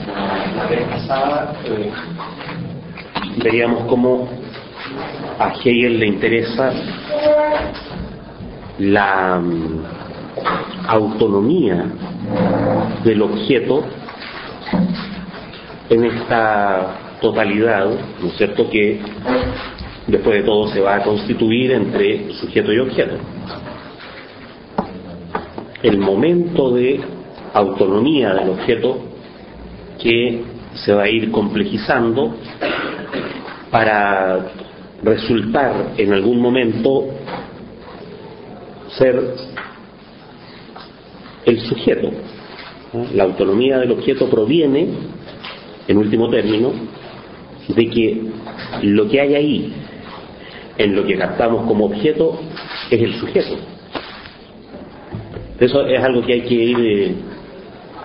La vez pasada veíamos cómo a Hegel le interesa la autonomía del objeto en esta totalidad, ¿no es cierto?, que después de todo se va a constituir entre sujeto y objeto. El momento de autonomía del objeto que se va a ir complejizando para resultar en algún momento ser el sujeto. La autonomía del objeto proviene, en último término, de que lo que hay ahí, en lo que captamos como objeto, es el sujeto. Eso es algo que hay que ir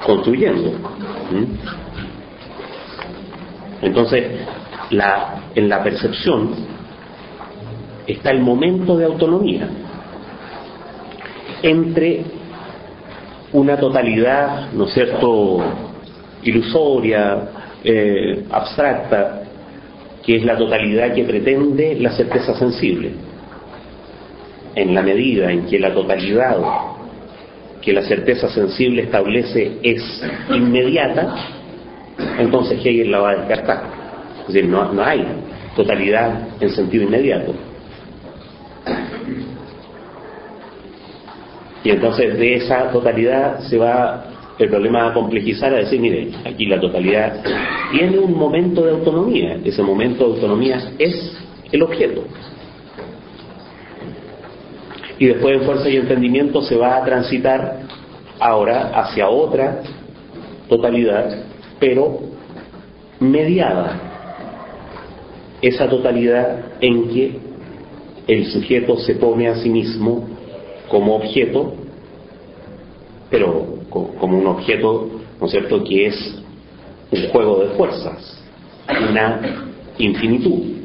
construyendo. Entonces, en la percepción está el momento de autonomía entre una totalidad, ¿no es cierto?, ilusoria, abstracta, que es la totalidad que pretende la certeza sensible. En la medida en que la totalidad que la certeza sensible establece es inmediata, entonces Hegel la va a descartar. Es decir, no hay totalidad en sentido inmediato. Y entonces de esa totalidad se va el problema a complejizar, a decir, mire, aquí la totalidad tiene un momento de autonomía. Ese momento de autonomía es el objeto. Y después en fuerza y entendimiento se va a transitar ahora hacia otra totalidad, pero mediada. Esa totalidad en que el sujeto se pone a sí mismo como objeto, pero como un objeto, ¿no es cierto?, que es un juego de fuerzas, una infinitud.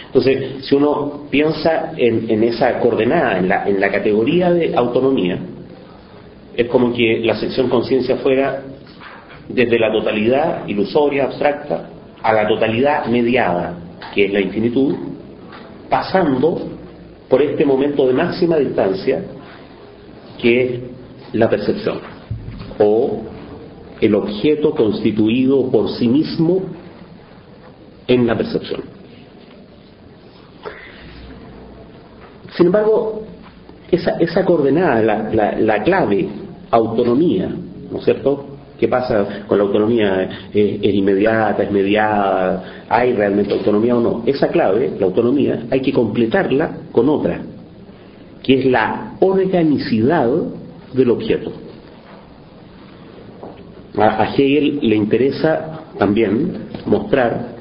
Entonces, si uno piensa en esa coordenada, en la categoría de autonomía, es como que la sección conciencia fuera desde la totalidad ilusoria, abstracta, a la totalidad mediada, que es la infinitud, pasando por este momento de máxima distancia, que es la percepción, o el objeto constituido por sí mismo en la percepción. Sin embargo, esa coordenada, la clave autonomía, ¿no es cierto?, ¿qué pasa con la autonomía? ¿Es inmediata, es mediada? ¿Hay realmente autonomía o no? Esa clave, la autonomía, hay que completarla con otra, que es la organicidad del objeto. A Hegel le interesa también mostrar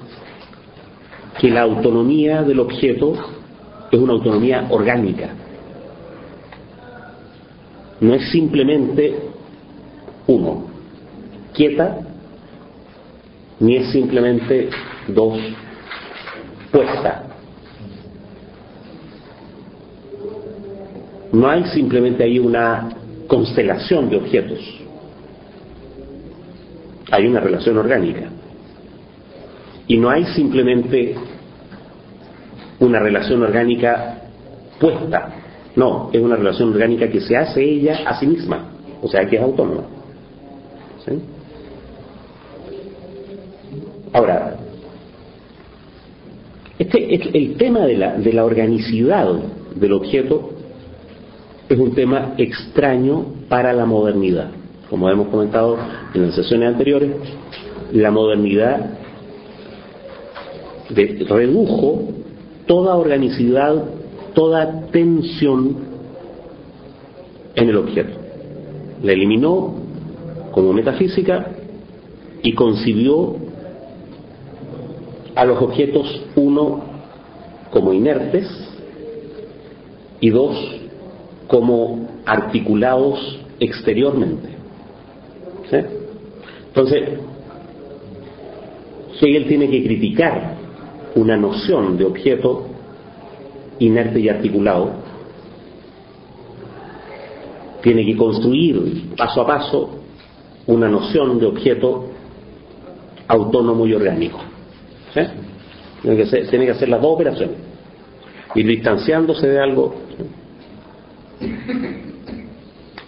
que la autonomía del objeto es una autonomía orgánica. No es simplemente uno, quieta, ni es simplemente dos, puesta. No hay simplemente ahí una constelación de objetos. Hay una relación orgánica. Y no hay simplemente una relación orgánica puesta. No, es una relación orgánica que se hace ella a sí misma. O sea, que es autónoma. ¿Sí? Ahora, el tema de la organicidad del objeto es un tema extraño para la modernidad. Como hemos comentado en las sesiones anteriores, la modernidad redujo toda organicidad, toda tensión en el objeto. La eliminó como metafísica y concibió a los objetos, uno, como inertes, y dos, como articulados exteriormente. ¿Sí? Entonces, Hegel tiene que criticar una noción de objeto inerte y articulado, tiene que construir paso a paso una noción de objeto autónomo y orgánico. ¿Sí? Tiene que hacer las dos operaciones, ir distanciándose de algo.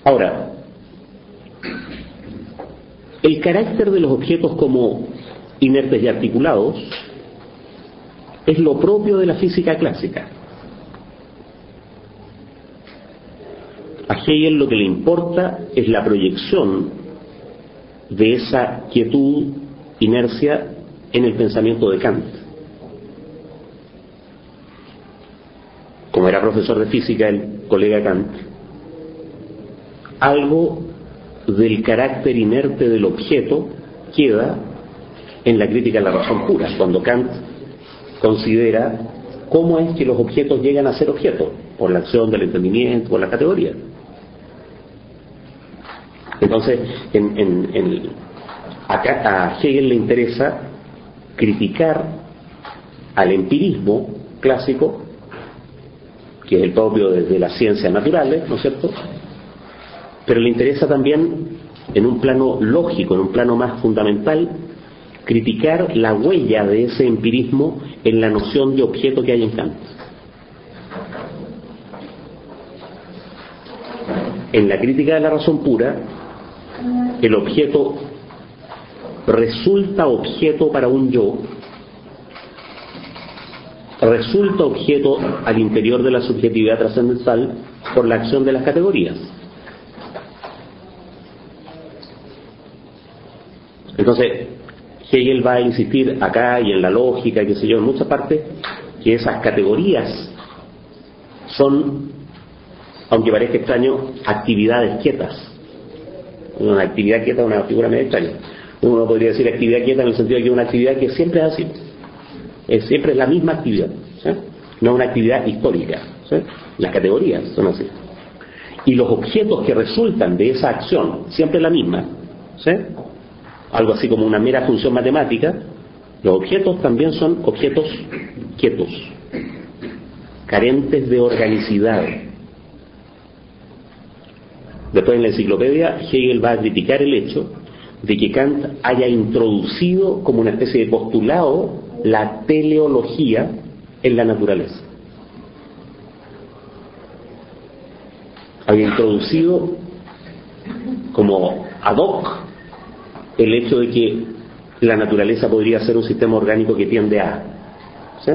Ahora, el carácter de los objetos como inertes y articulados es lo propio de la física clásica. A Hegel lo que le importa es la proyección de esa quietud, inercia en el pensamiento de Kant. Como era profesor de física el colega Kant, algo del carácter inerte del objeto queda en la crítica de la razón pura, cuando Kant considera cómo es que los objetos llegan a ser objetos, por la acción del entendimiento, por la categoría. Entonces, acá a Hegel le interesa criticar al empirismo clásico, que es el propio de las ciencias naturales, ¿no es cierto? Pero le interesa también, en un plano lógico, en un plano más fundamental, criticar la huella de ese empirismo en la noción de objeto que hay en Kant. En la crítica de la razón pura, el objeto resulta objeto para un yo, resulta objeto al interior de la subjetividad trascendental por la acción de las categorías. Entonces, Hegel va a insistir acá y en la lógica, qué sé yo, en muchas partes, que esas categorías son, aunque parezca extraño, actividades quietas. Una actividad quieta es una figura medio extraña. Uno podría decir actividad quieta en el sentido de que es una actividad que siempre es así. Siempre es la misma actividad, ¿sí? No una actividad histórica, ¿sí? Las categorías son así. Y los objetos que resultan de esa acción, siempre es la misma, ¿sí? Algo así como una mera función matemática. Los objetos también son objetos quietos, carentes de organicidad. Después en la enciclopedia Hegel va a criticar el hecho de que Kant haya introducido como una especie de postulado la teleología en la naturaleza. Había introducido como ad hoc el hecho de que la naturaleza podría ser un sistema orgánico que tiende a, ¿sí?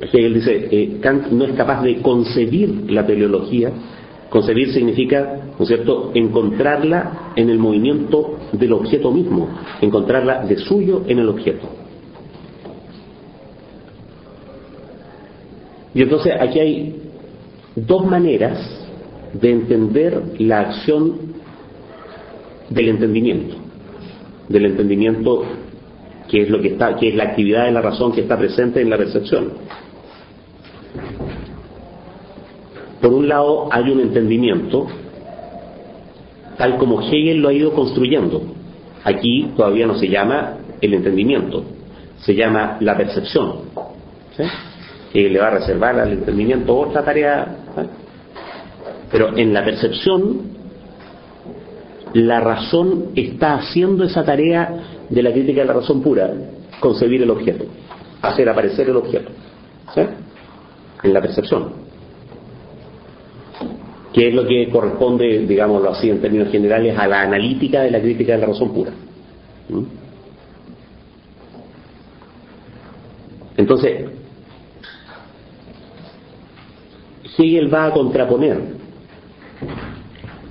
Hegel dice, Kant no es capaz de concebir la teleología. Concebir significa, ¿no es cierto?, encontrarla en el movimiento del objeto mismo, encontrarla de suyo en el objeto. Y entonces aquí hay dos maneras de entender la acción del entendimiento que es lo que está, que es la actividad de la razón que está presente en la percepción. Por un lado hay un entendimiento tal como Hegel lo ha ido construyendo. Aquí todavía no se llama el entendimiento, se llama la percepción, ¿sí? Hegel le va a reservar al entendimiento otra tarea, ¿sí? Pero en la percepción la razón está haciendo esa tarea de la crítica de la razón pura, concebir el objeto, hacer aparecer el objeto, ¿sí? En la percepción, que es lo que corresponde, digámoslo así en términos generales, a la analítica de la crítica de la razón pura. Entonces, Hegel va a contraponer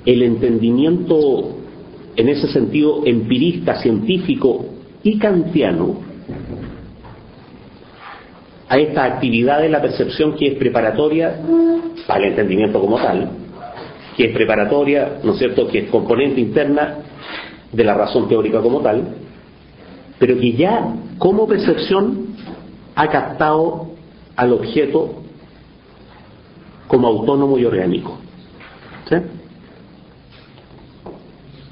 el entendimiento en ese sentido empirista, científico y kantiano a esta actividad de la percepción que es preparatoria al entendimiento como tal, que es preparatoria, ¿no es cierto?, que es componente interna de la razón teórica como tal, pero que ya como percepción ha captado al objeto como autónomo y orgánico, ¿sí?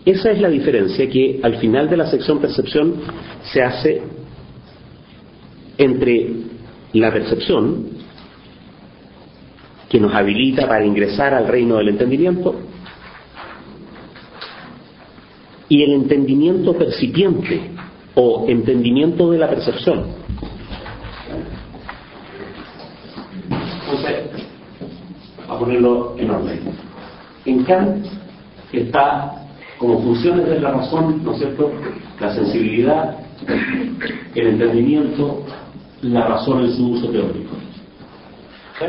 Esa es la diferencia que al final de la sección percepción se hace entre la percepción que nos habilita para ingresar al reino del entendimiento y el entendimiento percipiente o entendimiento de la percepción. Entonces, a ponerlo en orden. En Kant está como funciones de la razón, ¿no es cierto?, la sensibilidad, el entendimiento, la razón en su uso teórico. ¿Sí?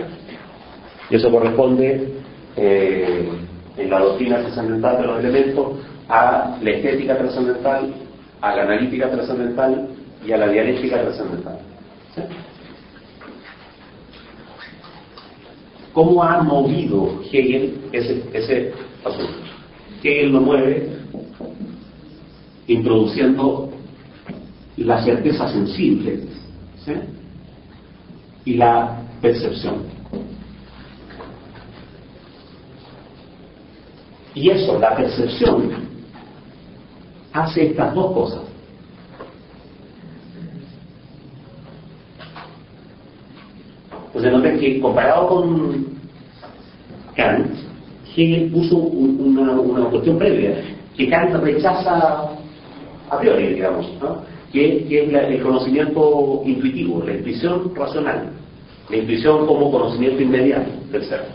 Y eso corresponde en la doctrina trascendental de los elementos a la estética trascendental, a la analítica trascendental y a la dialéctica trascendental. ¿Sí? ¿Cómo ha movido Hegel ese asunto? Hegel lo mueve introduciendo la certeza sensible, ¿sí?, y la percepción. Y eso, la percepción, hace estas dos cosas. Entonces noten que comparado con Kant, Hegel puso una cuestión previa que Kant rechaza a priori, digamos, ¿no?, que es el conocimiento intuitivo, la intuición racional, la intuición como conocimiento inmediato del ser.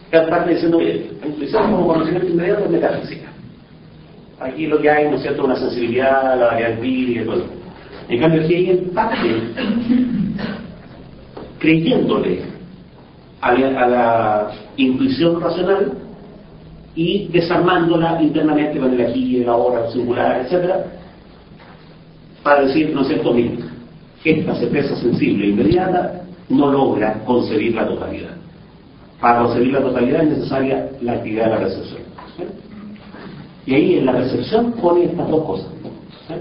Kant parte diciendo, oye, la intuición como conocimiento inmediato es metafísica. Aquí lo que hay, ¿no es cierto?, una sensibilidad a la variedad empírica y todo. En cambio, Hegel parte creyéndole a la intuición racional y desarmándola internamente con el aquí, el ahora, el singular, etcétera, para decir, ¿no es cierto?, mira, esta certeza sensible e inmediata no logra concebir la totalidad. Para concebir la totalidad es necesaria la actividad de la percepción. ¿Sí? Y ahí en la percepción pone estas dos cosas. ¿Sí?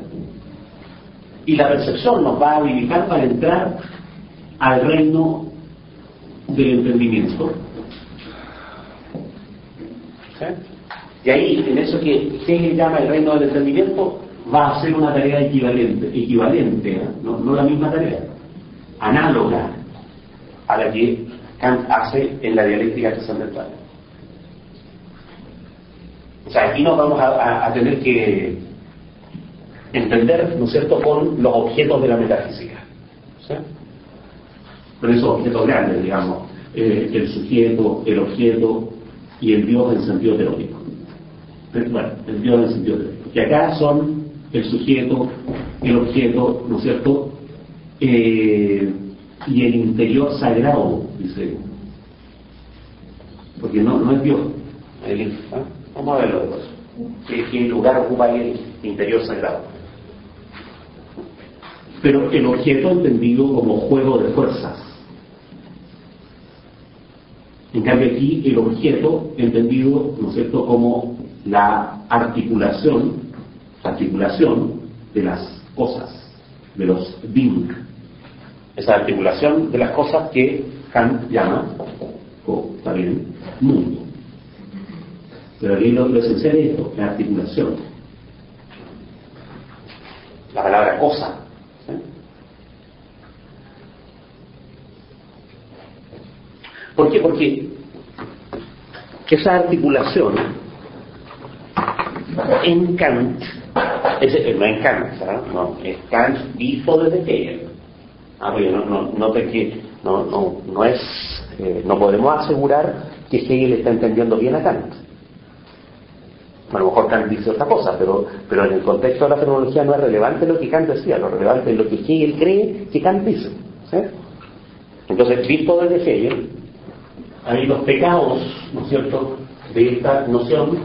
Y la percepción nos va a habilitar para entrar al reino del entendimiento. ¿Sí? Y ahí, en eso que Hegel llama el reino del entendimiento, va a ser una tarea equivalente, no la misma tarea, análoga a la que Kant hace en la dialéctica trascendental. O sea, aquí nos vamos a tener que entender, ¿no es cierto?, con los objetos de la metafísica. ¿Sí? Con esos objetos grandes, digamos, el sujeto, el objeto y el Dios en sentido teórico. Bueno, el Dios en sentido teórico. Que acá son el sujeto, el objeto, ¿no es cierto?, y el interior sagrado, dice. Porque no es Dios. Vamos a verlo después. ¿Qué lugar ocupa ahí el interior sagrado? Pero el objeto entendido como juego de fuerzas. En cambio aquí el objeto entendido, ¿no es cierto?, como la articulación de las cosas, de los Ding. Esa articulación de las cosas que Kant llama, está bien, mundo. Pero aquí lo esencial es esto, la articulación. La palabra cosa. ¿Sí? ¿Por qué? Porque esa articulación en Kant, no en Kant, ¿verdad? No, es Kant visto desde Hegel. Porque no podemos asegurar que Hegel está entendiendo bien a Kant. A lo mejor Kant dice otra cosa, pero en el contexto de la fenomenología no es relevante lo que Kant decía, lo relevante es lo que Hegel cree que Kant dice. ¿Sí? Entonces, visto desde Hegel, hay los pecados, ¿no es cierto?, de esta noción,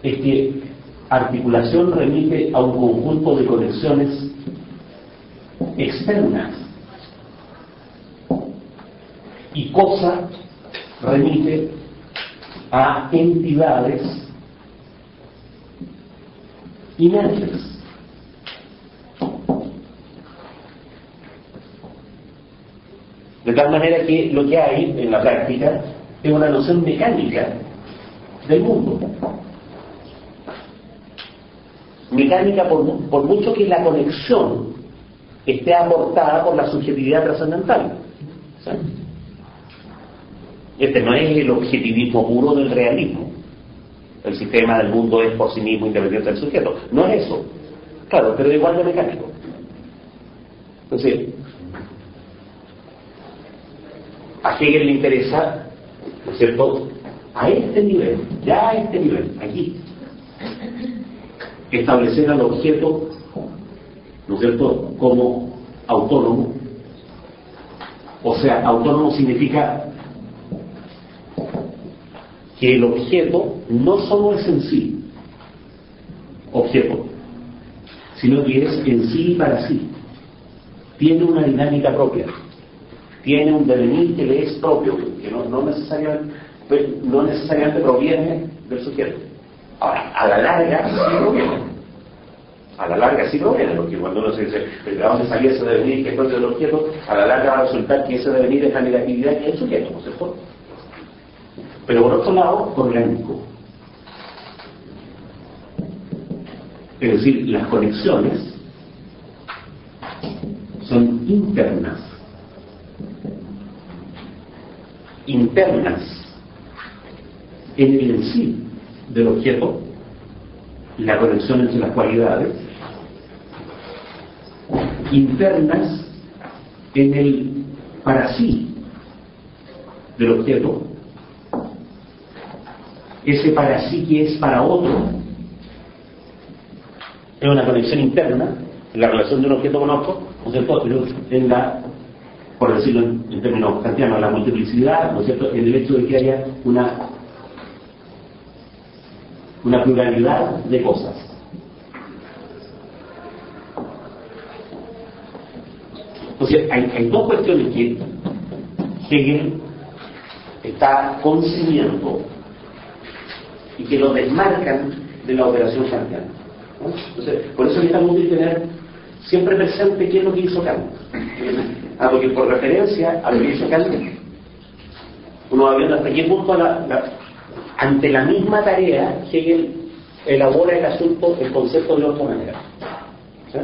es que articulación remite a un conjunto de conexiones externas y cosa remite a entidades inertes. De tal manera que lo que hay en la práctica es una noción mecánica del mundo. Mecánica por mucho que la conexión esté aportada por la subjetividad trascendental. ¿Sí? Este no es el objetivismo puro del realismo. el sistema del mundo es por sí mismo independiente del sujeto. No es eso. Claro, pero igual de mecánico. Entonces, a Hegel le interesa, ¿no es cierto?, a este nivel, ya a este nivel, aquí, establecer al objeto, ¿no es cierto?, como autónomo. O sea, autónomo significa que el objeto no solo es en sí objeto, sino que es en sí y para sí. Tiene una dinámica propia, tiene un devenir que le es propio, que no necesariamente proviene del sujeto. Ahora, a la larga sí proviene. A la larga sí proviene, porque cuando uno se dice, ¿de dónde salía ese devenir que es propio del objeto? A la larga va a resultar que ese devenir es la negatividad que es el sujeto, ¿no es cierto? Pero por otro lado, orgánico. Es decir, las conexiones son internas en el en sí del objeto, la conexión entre las cualidades, internas en el para sí del objeto, ese para sí que es para otro, es una conexión interna en la relación de un objeto con otro, ¿no es cierto?, en la, por decirlo en términos kantianos, la multiplicidad, ¿no es cierto?, en el hecho de que haya una pluralidad de cosas. Entonces, hay dos cuestiones que Hegel está concibiendo y que lo desmarcan de la operación kantiana, ¿no? Entonces, por eso es tan útil tener siempre presente qué es lo que hizo Kant. Porque por referencia a lo que hizo Kant, uno va viendo hasta qué punto ante la misma tarea Hegel elabora el asunto, el concepto de otra manera. ¿Sí?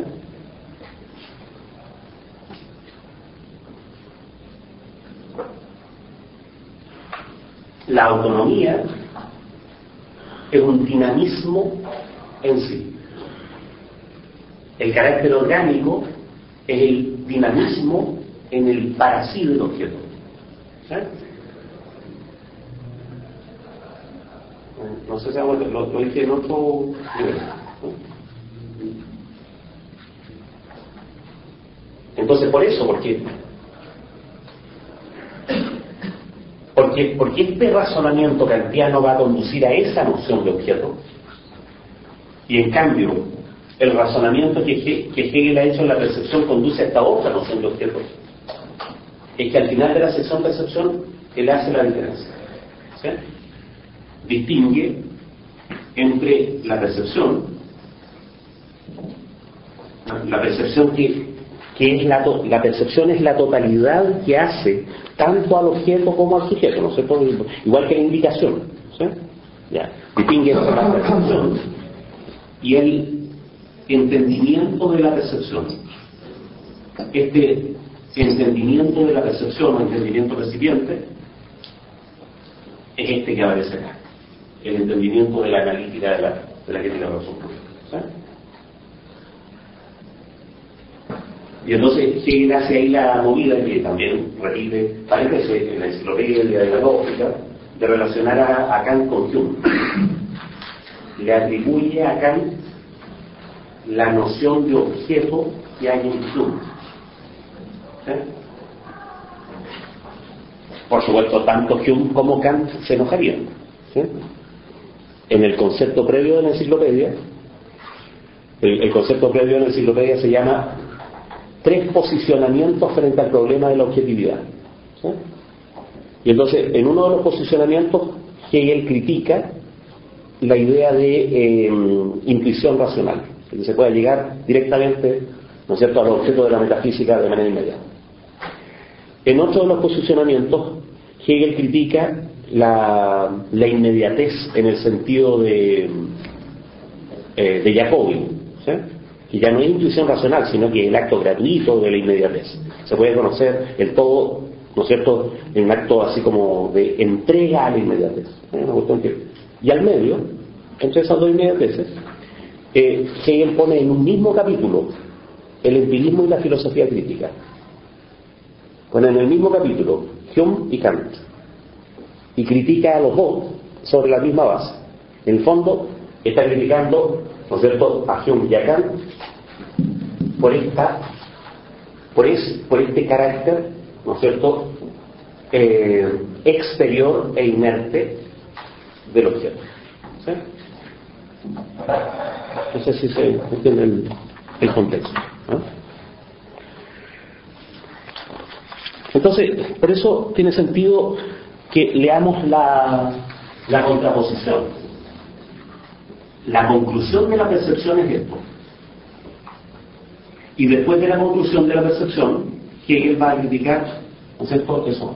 La autonomía es un dinamismo en sí. El carácter orgánico es el dinamismo en el para sí del objeto. ¿Sí? No sé si lo dije en otro nivel, ¿no? Entonces, por eso, porque este razonamiento kantiano va a conducir a esa noción de objeto, y en cambio el razonamiento que Hegel ha hecho en la percepción conduce a esta otra noción de objeto, es que al final de la sección percepción él hace la diferencia. ¿Sí? Distingue entre la percepción que es la percepción es la totalidad que hace tanto al objeto como al sujeto, ¿no es cierto? Igual que la indicación, ¿sí? Ya. Distingue entre la percepción y el entendimiento de la percepción. Este entendimiento de la percepción o entendimiento recipiente es este que aparece acá, el entendimiento de la analítica de la que tiene razón. ¿Sí? Y entonces Hegel hace ahí la movida que también repite varias veces en la enciclopedia de la lógica, de relacionar a Kant con Hume. Le atribuye a Kant la noción de objeto que hay en Hume. ¿Sí? Por supuesto, tanto Hume como Kant se enojarían. ¿Sí? En el concepto previo de la enciclopedia, el concepto previo de la enciclopedia se llama tres posicionamientos frente al problema de la objetividad. ¿Sí? Y entonces, en uno de los posicionamientos, Hegel critica la idea de intuición racional, que se pueda llegar directamente, ¿no es cierto?, al objeto de la metafísica de manera inmediata. En otro de los posicionamientos, Hegel critica la inmediatez en el sentido de Jacobi, ¿sí?, que ya no es intuición racional, sino que es el acto gratuito de la inmediatez. Se puede conocer el todo, ¿no es cierto?, en un acto así como de entrega a la inmediatez. Una cuestión que... Y al medio, entre esas dos inmediateces, Hegel pone en un mismo capítulo el empirismo y la filosofía crítica. Pone en el mismo capítulo Hume y Kant, y critica a los dos sobre la misma base. En el fondo está criticando, ¿no es cierto?, a Hume y a Kant por este carácter, ¿no es cierto?, exterior e inerte del objeto. ¿Sí? No sé si se entiende el contexto, ¿no? Entonces, por eso tiene sentido que leamos la contraposición. La conclusión de la percepción es esto. Y después de la conclusión de la percepción, Hegel va a criticar, ¿no es cierto?, eso,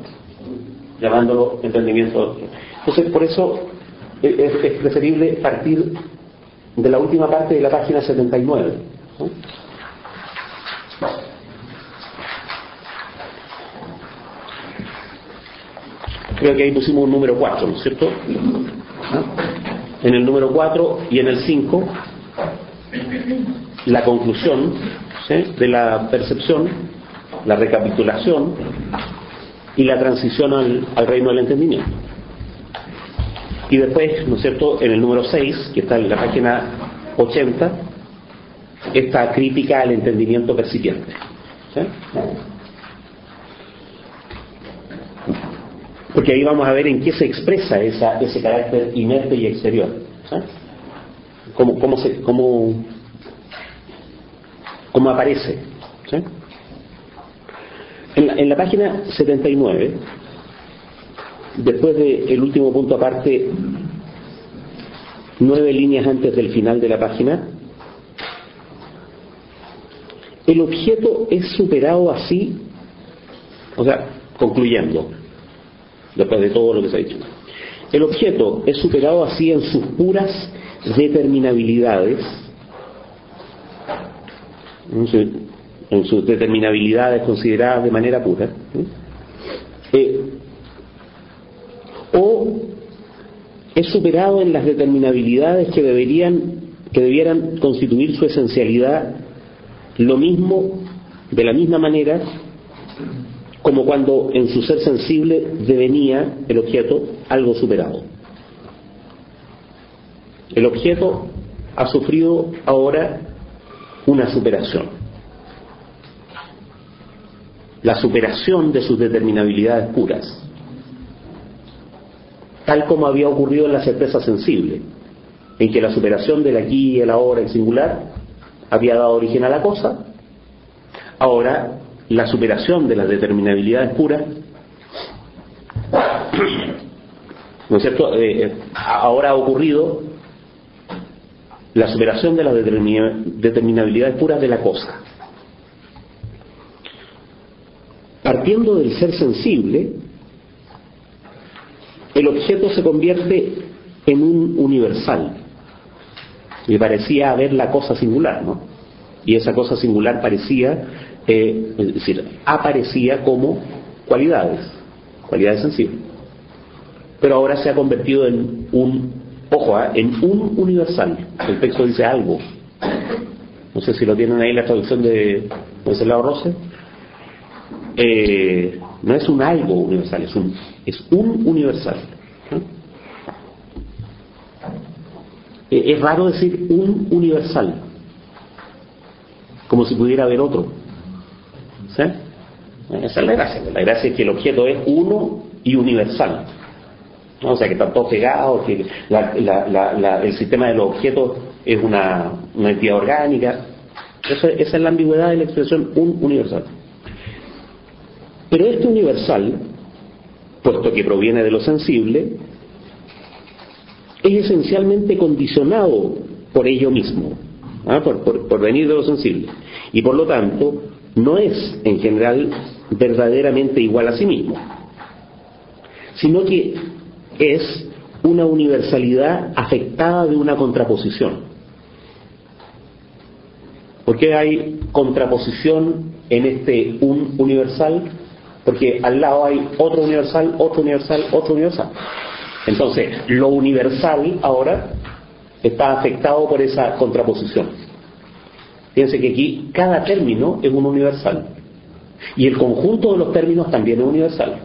llamándolo entendimiento. Entonces, por eso es preferible partir de la última parte de la página 79, ¿no? Creo que ahí pusimos un número 4, ¿no es cierto? En el número 4 y en el 5, la conclusión, ¿sí?, de la percepción, la recapitulación y la transición al reino del entendimiento. Y después, ¿no es cierto?, en el número 6, que está en la página 80, esta crítica al entendimiento percipiente. ¿Sí? Porque ahí vamos a ver en qué se expresa ese carácter inerte y exterior. ¿Sí? ¿Cómo aparece? ¿Sí? En la página 79, después del último punto aparte, 9 líneas antes del final de la página, el objeto es superado así, o sea, concluyendo, después de todo lo que se ha dicho, el objeto es superado así en sus puras determinabilidades, en sus determinabilidades consideradas de manera pura, o es superado en las determinabilidades que debieran constituir su esencialidad, lo mismo, de la misma manera como cuando en su ser sensible devenía el objeto algo superado. El objeto ha sufrido ahora una superación. La superación de sus determinabilidades puras, tal como había ocurrido en la certeza sensible, en que la superación del aquí y el ahora, el singular, había dado origen a la cosa. Ahora la superación de las determinabilidades puras, ¿no es cierto?, ahora ha ocurrido la superación de las determinabilidades puras de la cosa. Partiendo del ser sensible, el objeto se convierte en un universal. Y parecía haber la cosa singular, ¿no? Y esa cosa singular aparecía como cualidades sensibles. Pero ahora se ha convertido en en un universal. El texto dice algo. No sé si lo tienen ahí la traducción de Wenceslao Rose. No es un algo universal, es un universal. ¿No? Es raro decir un universal, como si pudiera haber otro. ¿Sí? Esa es la gracia. La gracia es que el objeto es uno y universal, ¿no? O sea, que están todos pegados, que el sistema de los objetos es una entidad orgánica. Esa es la ambigüedad de la expresión un universal. Pero este universal, puesto que proviene de lo sensible, es esencialmente condicionado por ello mismo, por venir de lo sensible, y por lo tanto no es en general verdaderamente igual a sí mismo, sino que es una universalidad afectada de una contraposición. ¿Por qué hay contraposición en este un universal? Porque al lado hay otro universal, otro universal, otro universal. Entonces, lo universal ahora está afectado por esa contraposición. Fíjense que aquí cada término es un universal y el conjunto de los términos también es universal.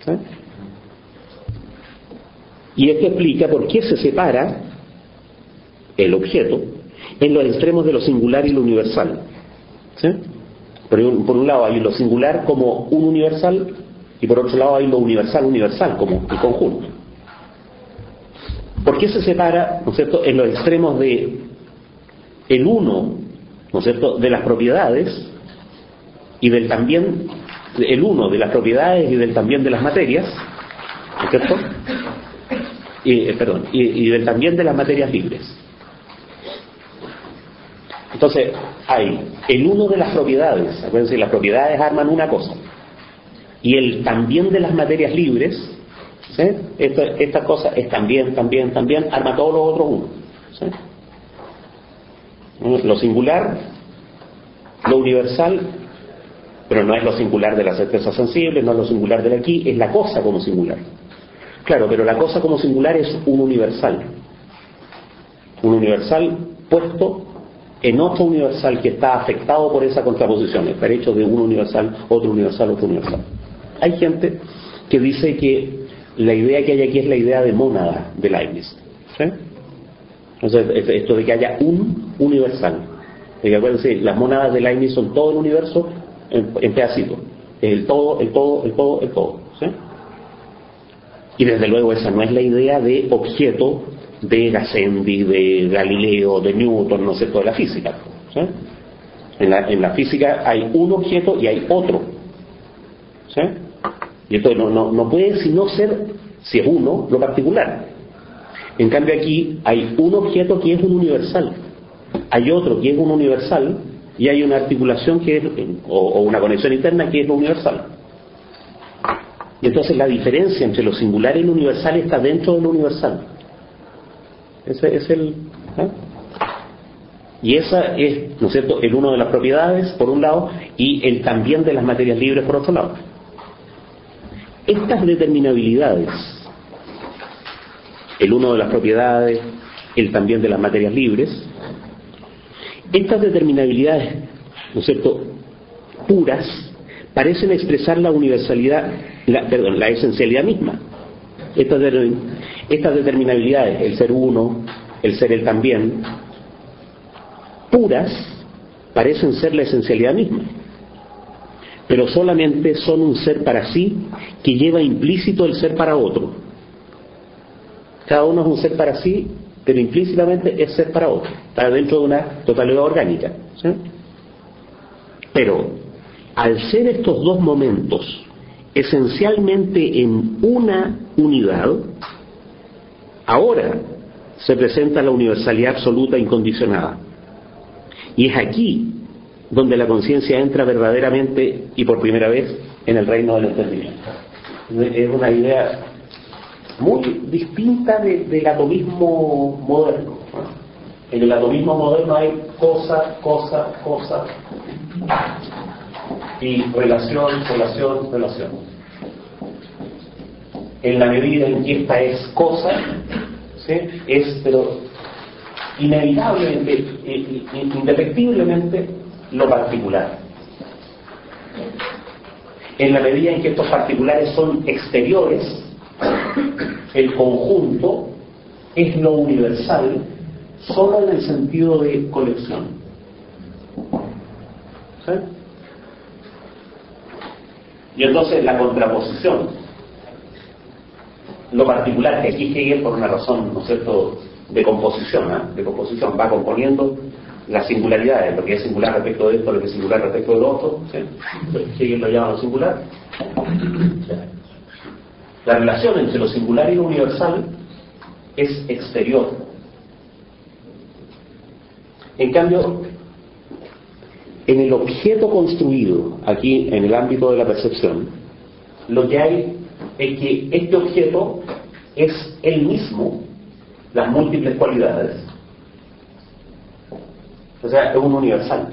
¿Sí? Y esto explica por qué se separa el objeto en los extremos de lo singular y lo universal. ¿Sí? Por un lado hay lo singular como un universal y por otro lado hay lo universal como el conjunto. ¿Por qué se separa, ¿no es cierto?, en los extremos de el uno, ¿no es cierto?, de las propiedades y del también, el uno de las propiedades y del también de las materias, ¿no es cierto?, y del también de las materias libres. Entonces hay el uno de las propiedades, acuérdense, las propiedades arman una cosa, y el también de las materias libres, ¿sí?, esta cosa es también, arma todos los otros uno. ¿Sí? Lo singular, lo universal, pero no es lo singular de la certeza sensible, no es lo singular del aquí, es la cosa como singular. Claro, pero la cosa como singular es un universal puesto en otro universal que está afectado por esa contraposición, está hecho de un universal, otro universal, otro universal. Hay gente que dice que la idea que hay aquí es la idea de mónada de Leibniz. ¿Sí? Entonces, esto de que haya un universal. Porque acuérdense, las mónadas de Leibniz son todo el universo en pedacitos. El todo. ¿Sí? Y desde luego esa no es la idea de objeto de Gassendi, de Galileo, de Newton, no sé, toda la física. ¿Sí? En la física hay un objeto y hay otro. ¿Sí? Y esto no puede sino ser, si es uno, lo particular. En cambio aquí hay un objeto que es un universal, hay otro que es un universal y hay una articulación que es, o una conexión interna que es lo universal. Y entonces la diferencia entre lo singular y lo universal está dentro de lo universal. Ese es el... ¿eh? Y esa es, ¿no es cierto?, el uno de las propiedades por un lado y el también de las materias libres por otro lado. Estas determinabilidades, el uno de las propiedades, el también de las materias libres, estas determinabilidades, ¿no es cierto?, puras, parecen expresar la universalidad, la esencialidad misma. Estas determinabilidades, el ser uno, el ser el también, puras, parecen ser la esencialidad misma, pero solamente son un ser para sí que lleva implícito el ser para otro. Cada uno es un ser para sí, pero implícitamente es ser para otro, está dentro de una totalidad orgánica. ¿Sí? Pero al ser estos dos momentos esencialmente en una unidad, ahora se presenta la universalidad absoluta incondicionada. Y es aquí donde la conciencia entra verdaderamente y por primera vez en el reino del entendimiento. Es una idea muy distinta del atomismo moderno. En el atomismo moderno hay cosa, y relación. En la medida en que esta es cosa, ¿sí?, es, pero inevitablemente, indefectiblemente, lo particular. En la medida en que estos particulares son exteriores, el conjunto es lo universal solo en el sentido de colección. ¿Sí? Y entonces la contraposición, lo particular, que aquí Hegel, por una razón, ¿no es cierto?, de composición, va componiendo las singularidades, lo que es singular respecto de esto, lo que es singular respecto del otro. ¿Sí? Hegel lo llama lo singular. La relación entre lo singular y lo universal es exterior. En cambio, en el objeto construido, aquí en el ámbito de la percepción, lo que hay es que este objeto es él mismo, las múltiples cualidades, o sea, es un universal.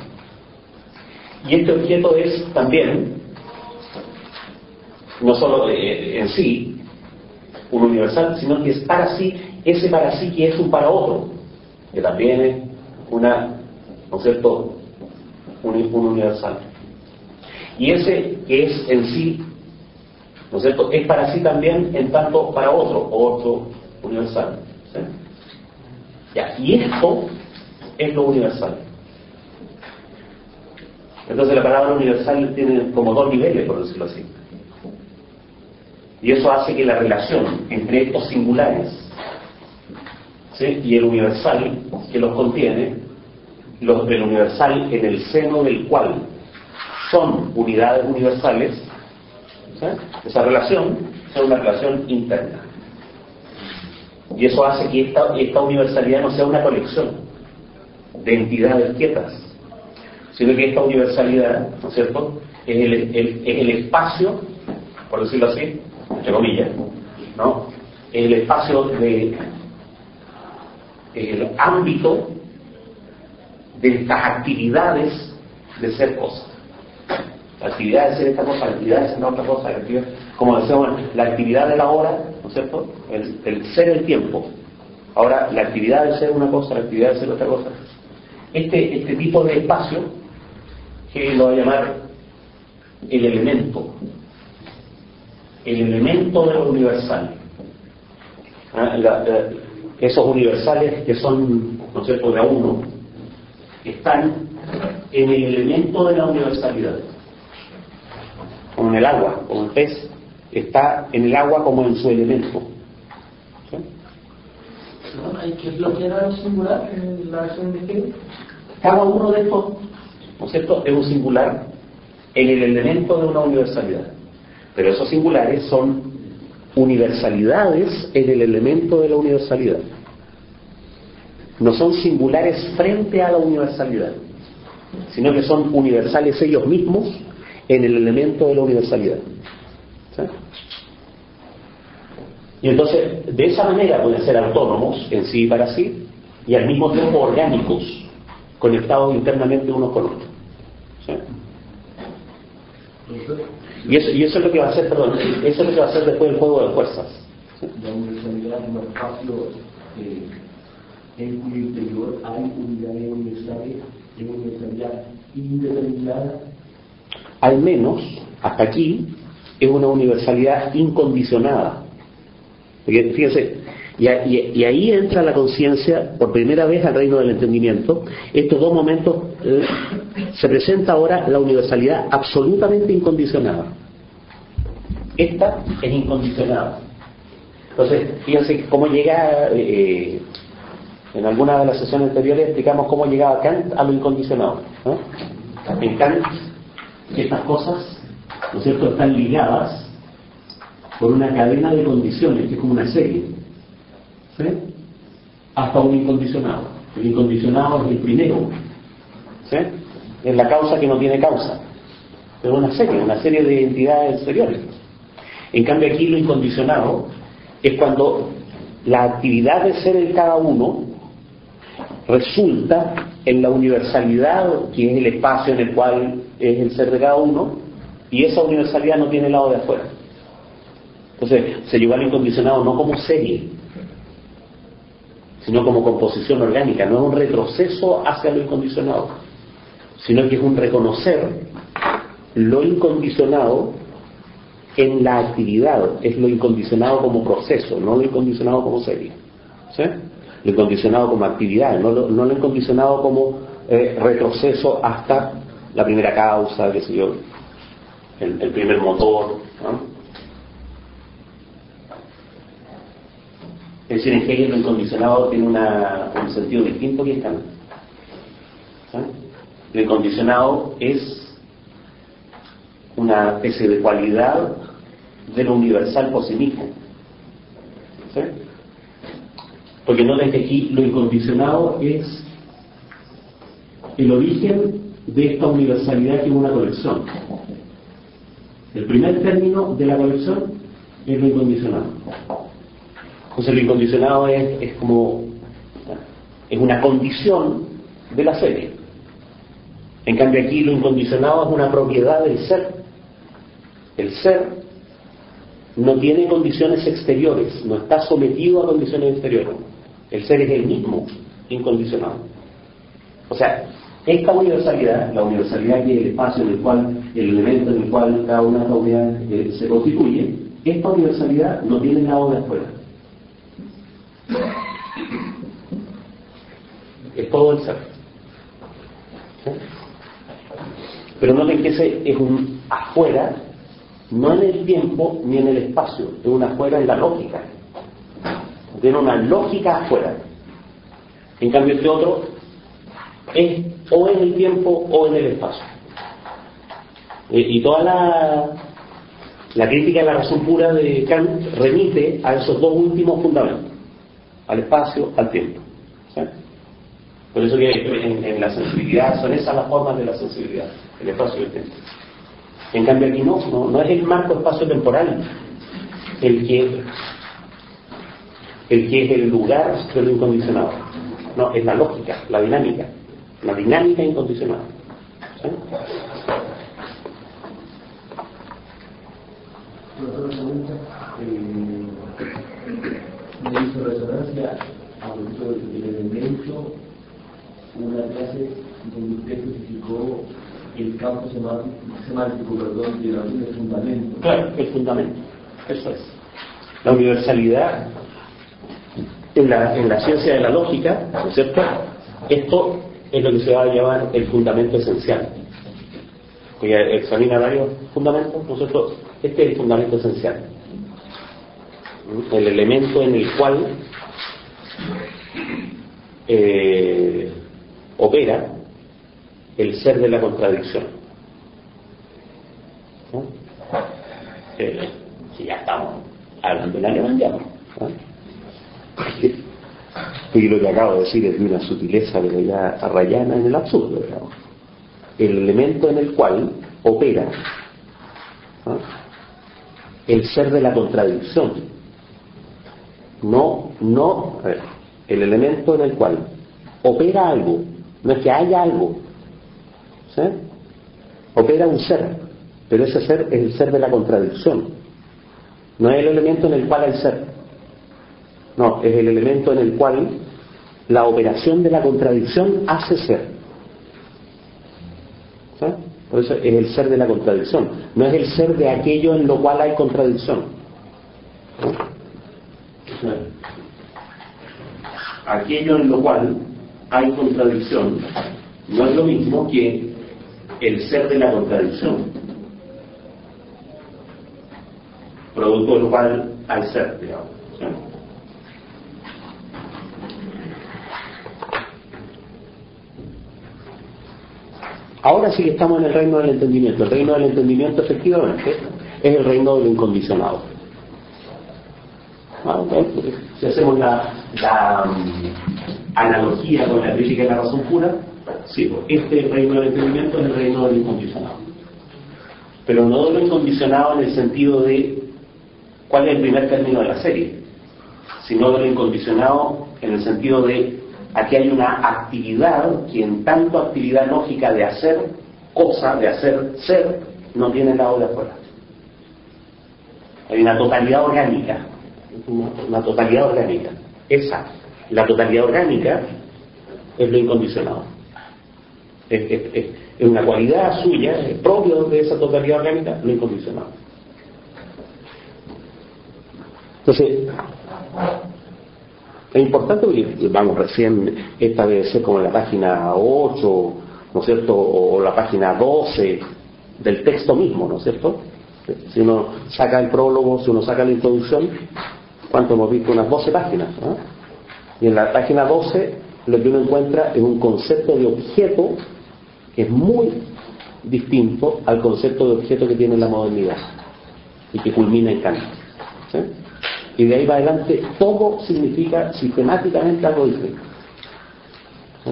Y este objeto es también, no solo en sí, un universal, sino que es para sí, ese para sí que es un para otro. que también es una, ¿no es cierto?, un universal. Y ese que es en sí, ¿no es cierto?, es para sí también en tanto para otro universal. ¿Sí? Ya, y esto es lo universal. Entonces la palabra universal tiene como dos niveles, por decirlo así. Y eso hace que la relación entre estos singulares, ¿sí?, y el universal que los contiene, el universal en el seno del cual son unidades universales, ¿sí?, esa relación es una relación interna. Y eso hace que esta universalidad no sea una colección de entidades quietas, sino que esta universalidad, ¿no es cierto?, es el espacio, por decirlo así, entre comillas, ¿no?, el espacio el ámbito de estas actividades de ser cosas. La actividad de ser esta cosa, la actividad de ser otra cosa, como decíamos, la actividad de la hora, ¿no es cierto?, el ser el tiempo. Ahora, la actividad de ser una cosa, la actividad de ser otra cosa. Este tipo de espacio, que lo voy a llamar el elemento de lo universal. Esos universales que son, ¿no es cierto?, de a uno, están en el elemento de la universalidad. Como en el agua, como el pez está en el agua como en su elemento. ¿Sí? ¿Hay que bloquear a lo singular en la acción de qué? Cada uno de estos, ¿no es cierto?, es un singular en el elemento de una universalidad. Pero esos singulares son universalidades en el elemento de la universalidad. No son singulares frente a la universalidad, sino que son universales ellos mismos en el elemento de la universalidad. ¿Sí? Y entonces, de esa manera pueden ser autónomos en sí y para sí, y al mismo tiempo orgánicos, conectados internamente unos con otros. ¿Sí? Y eso es lo que va a hacer, perdón, eso es lo que va a hacer después el juego de fuerzas. ¿Sí? La universalidad es un espacio en cuyo interior hay unidades universales, en universalidad indeterminada. Al menos, hasta aquí, es una universalidad incondicionada. Porque, fíjense, y ahí entra la conciencia por primera vez al reino del entendimiento. Estos dos momentos se presenta ahora la universalidad absolutamente incondicionada. Esta es incondicionada. Entonces, fíjense cómo llega, en alguna de las sesiones anteriores explicamos cómo llegaba Kant a lo incondicionado, ¿no? En Kant, estas cosas, ¿no es cierto?, están ligadas por una cadena de condiciones, que es como una serie, ¿sí?, hasta un incondicionado. El incondicionado es el primero, ¿sí?, es la causa que no tiene causa, pero una serie de entidades exteriores. En cambio aquí lo incondicionado es cuando la actividad de ser en cada uno resulta en la universalidad, que es el espacio en el cual es el ser de cada uno, y esa universalidad no tiene lado de afuera. Entonces se lleva al incondicionado no como serie, sino como composición orgánica. No es un retroceso hacia lo incondicionado, sino que es un reconocer lo incondicionado en la actividad. Es lo incondicionado como proceso, no lo incondicionado como serie. ¿Sí? Lo incondicionado como actividad, no lo incondicionado como retroceso hasta la primera causa, qué sé yo, el primer motor, ¿no? Es decir, en Hegel lo incondicionado tiene un sentido distinto que Kant. ¿Sí? Lo incondicionado es una especie de cualidad de lo universal por sí mismo. ¿Sí? Porque noten que aquí lo incondicionado es el origen de esta universalidad que es una colección. El primer término de la colección es lo incondicionado. Entonces lo incondicionado es una condición de la serie. En cambio aquí lo incondicionado es una propiedad del ser. El ser no tiene condiciones exteriores, no está sometido a condiciones exteriores. El ser es el mismo incondicionado. O sea, esta universalidad, la universalidad que es el espacio en el cual, el elemento en el cual cada una de estas unidades se constituye, esta universalidad no tiene nada de afuera. Es todo el ser. ¿Sí? Pero noten que ese es un afuera, no en el tiempo ni en el espacio, es un afuera en la lógica. Tiene una lógica afuera. En cambio este otro es o en el tiempo o en el espacio. Y toda la crítica de la razón pura de Kant remite a esos dos últimos fundamentos, al espacio, al tiempo. ¿Sí? Por eso que en la sensibilidad son esas las formas de la sensibilidad, el espacio y el tiempo. En cambio aquí no es el marco espacio-temporal el que es el lugar de lo incondicionado. No, es la lógica, la dinámica incondicionada. ¿Sí? Otra pregunta, me hizo resonancia a propósito del elemento, una clase donde usted especificó el campo semántico, de la del fundamento. Claro, el fundamento, eso es. La universalidad en la ciencia de la lógica, ¿no es cierto? Esto es lo que se va a llamar el fundamento esencial. Que examina varios fundamentos, ¿no es cierto? Este es el fundamento esencial. El elemento en el cual opera el ser de la contradicción. ¿No? Si ya estamos hablando en alemán ya, ¿no? Y lo que acabo de decir es de una sutileza pero ya arrayana en el absurdo, digamos. El elemento en el cual opera, ¿no?, el ser de la contradicción. El elemento en el cual opera algo, no es que haya algo, ¿sí? Opera un ser, pero ese ser es el ser de la contradicción. No es el elemento en el cual hay ser. No, es el elemento en el cual la operación de la contradicción hace ser. ¿Sí? Por eso es el ser de la contradicción. No es el ser de aquello en lo cual hay contradicción. ¿Sí? Aquello en lo cual hay contradicción no es lo mismo que el ser de la contradicción, producto de lo cual hay ser, digamos. ¿Sí? Ahora sí que estamos en el reino del entendimiento. El reino del entendimiento, efectivamente, es el reino de lo incondicionado. Si hacemos la analogía con la crítica de la razón pura, sí, este reino del entendimiento es el reino de lo incondicionado. Pero no de lo incondicionado en el sentido de cuál es el primer término de la serie, sino de lo incondicionado en el sentido de aquí hay una actividad que en tanto actividad lógica de hacer cosa, de hacer ser, no tiene lado de afuera. Hay una totalidad orgánica, una totalidad orgánica. La totalidad orgánica es lo incondicionado. Es una cualidad suya, es propio de esa totalidad orgánica, lo incondicionado. Entonces, es importante porque, vamos, recién esta debe ser como la página 8, ¿no es cierto?, o la página 12 del texto mismo, ¿no es cierto? Si uno saca el prólogo, si uno saca la introducción, ¿cuánto hemos visto? Unas 12 páginas, ¿no? Y en la página 12 lo que uno encuentra es un concepto de objeto que es muy distinto al concepto de objeto que tiene la modernidad y que culmina en Kant. ¿Sí? Y de ahí para adelante todo significa sistemáticamente algo distinto. ¿Sí?